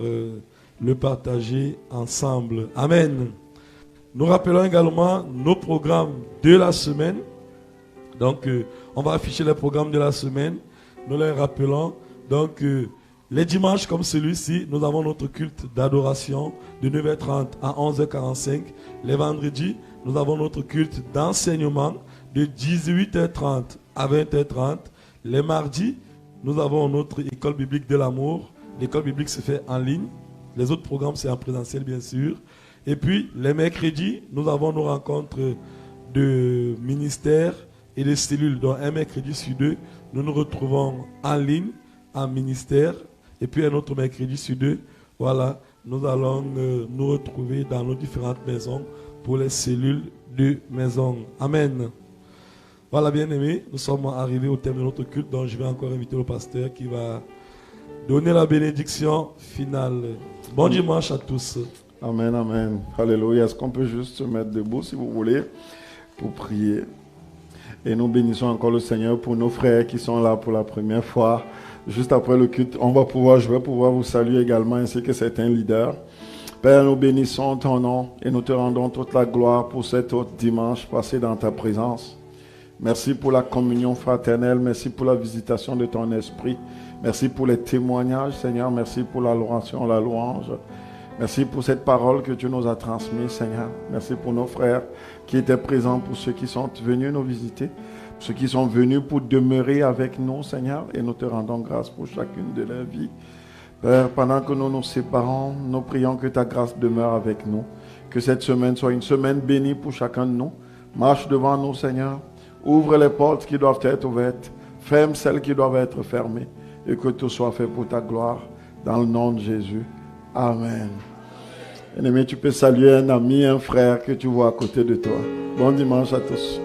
le partager ensemble. Amen. Nous rappelons également nos programmes de la semaine. Donc, on va afficher les programmes de la semaine. Nous les rappelons. Donc, les dimanches comme celui-ci, nous avons notre culte d'adoration de 9h30 à 11h45. Les vendredis, nous avons notre culte d'enseignement de 18h30 à 20h30. Les mardis, nous avons notre école biblique de l'amour. L'école biblique se fait en ligne. Les autres programmes, c'est en présentiel, bien sûr. Et puis, les mercredis, nous avons nos rencontres de ministères et de cellules. Donc, un mercredi sur deux, nous nous retrouvons en ligne, en ministère. Et puis, un autre mercredi sur deux, voilà, nous allons nous retrouver dans nos différentes maisons pour les cellules de maison. Amen. Voilà, bien-aimés, nous sommes arrivés au terme de notre culte, donc je vais encore inviter le pasteur qui va donner la bénédiction finale. Bon dimanche à tous. Amen, amen. Alléluia. Est-ce qu'on peut juste se mettre debout, si vous voulez, pour prier? Et nous bénissons encore le Seigneur pour nos frères qui sont là pour la première fois. Juste après le culte, je vais pouvoir vous saluer également, ainsi que certains leaders. Père, nous bénissons ton nom et nous te rendons toute la gloire pour cet autre dimanche passé dans ta présence. Merci pour la communion fraternelle. Merci pour la visitation de ton esprit. Merci pour les témoignages, Seigneur. Merci pour l'adoration, la louange. Merci pour cette parole que tu nous as transmise, Seigneur. Merci pour nos frères qui étaient présents, pour ceux qui sont venus nous visiter, pour ceux qui sont venus pour demeurer avec nous, Seigneur. Et nous te rendons grâce pour chacune de leurs vies. Père, pendant que nous nous séparons, nous prions que ta grâce demeure avec nous. Que cette semaine soit une semaine bénie pour chacun de nous. Marche devant nous, Seigneur. Ouvre les portes qui doivent être ouvertes. Ferme celles qui doivent être fermées. Et que tout soit fait pour ta gloire. Dans le nom de Jésus. Amen. Bien-aimé, tu peux saluer un ami, un frère que tu vois à côté de toi. Bon dimanche à tous.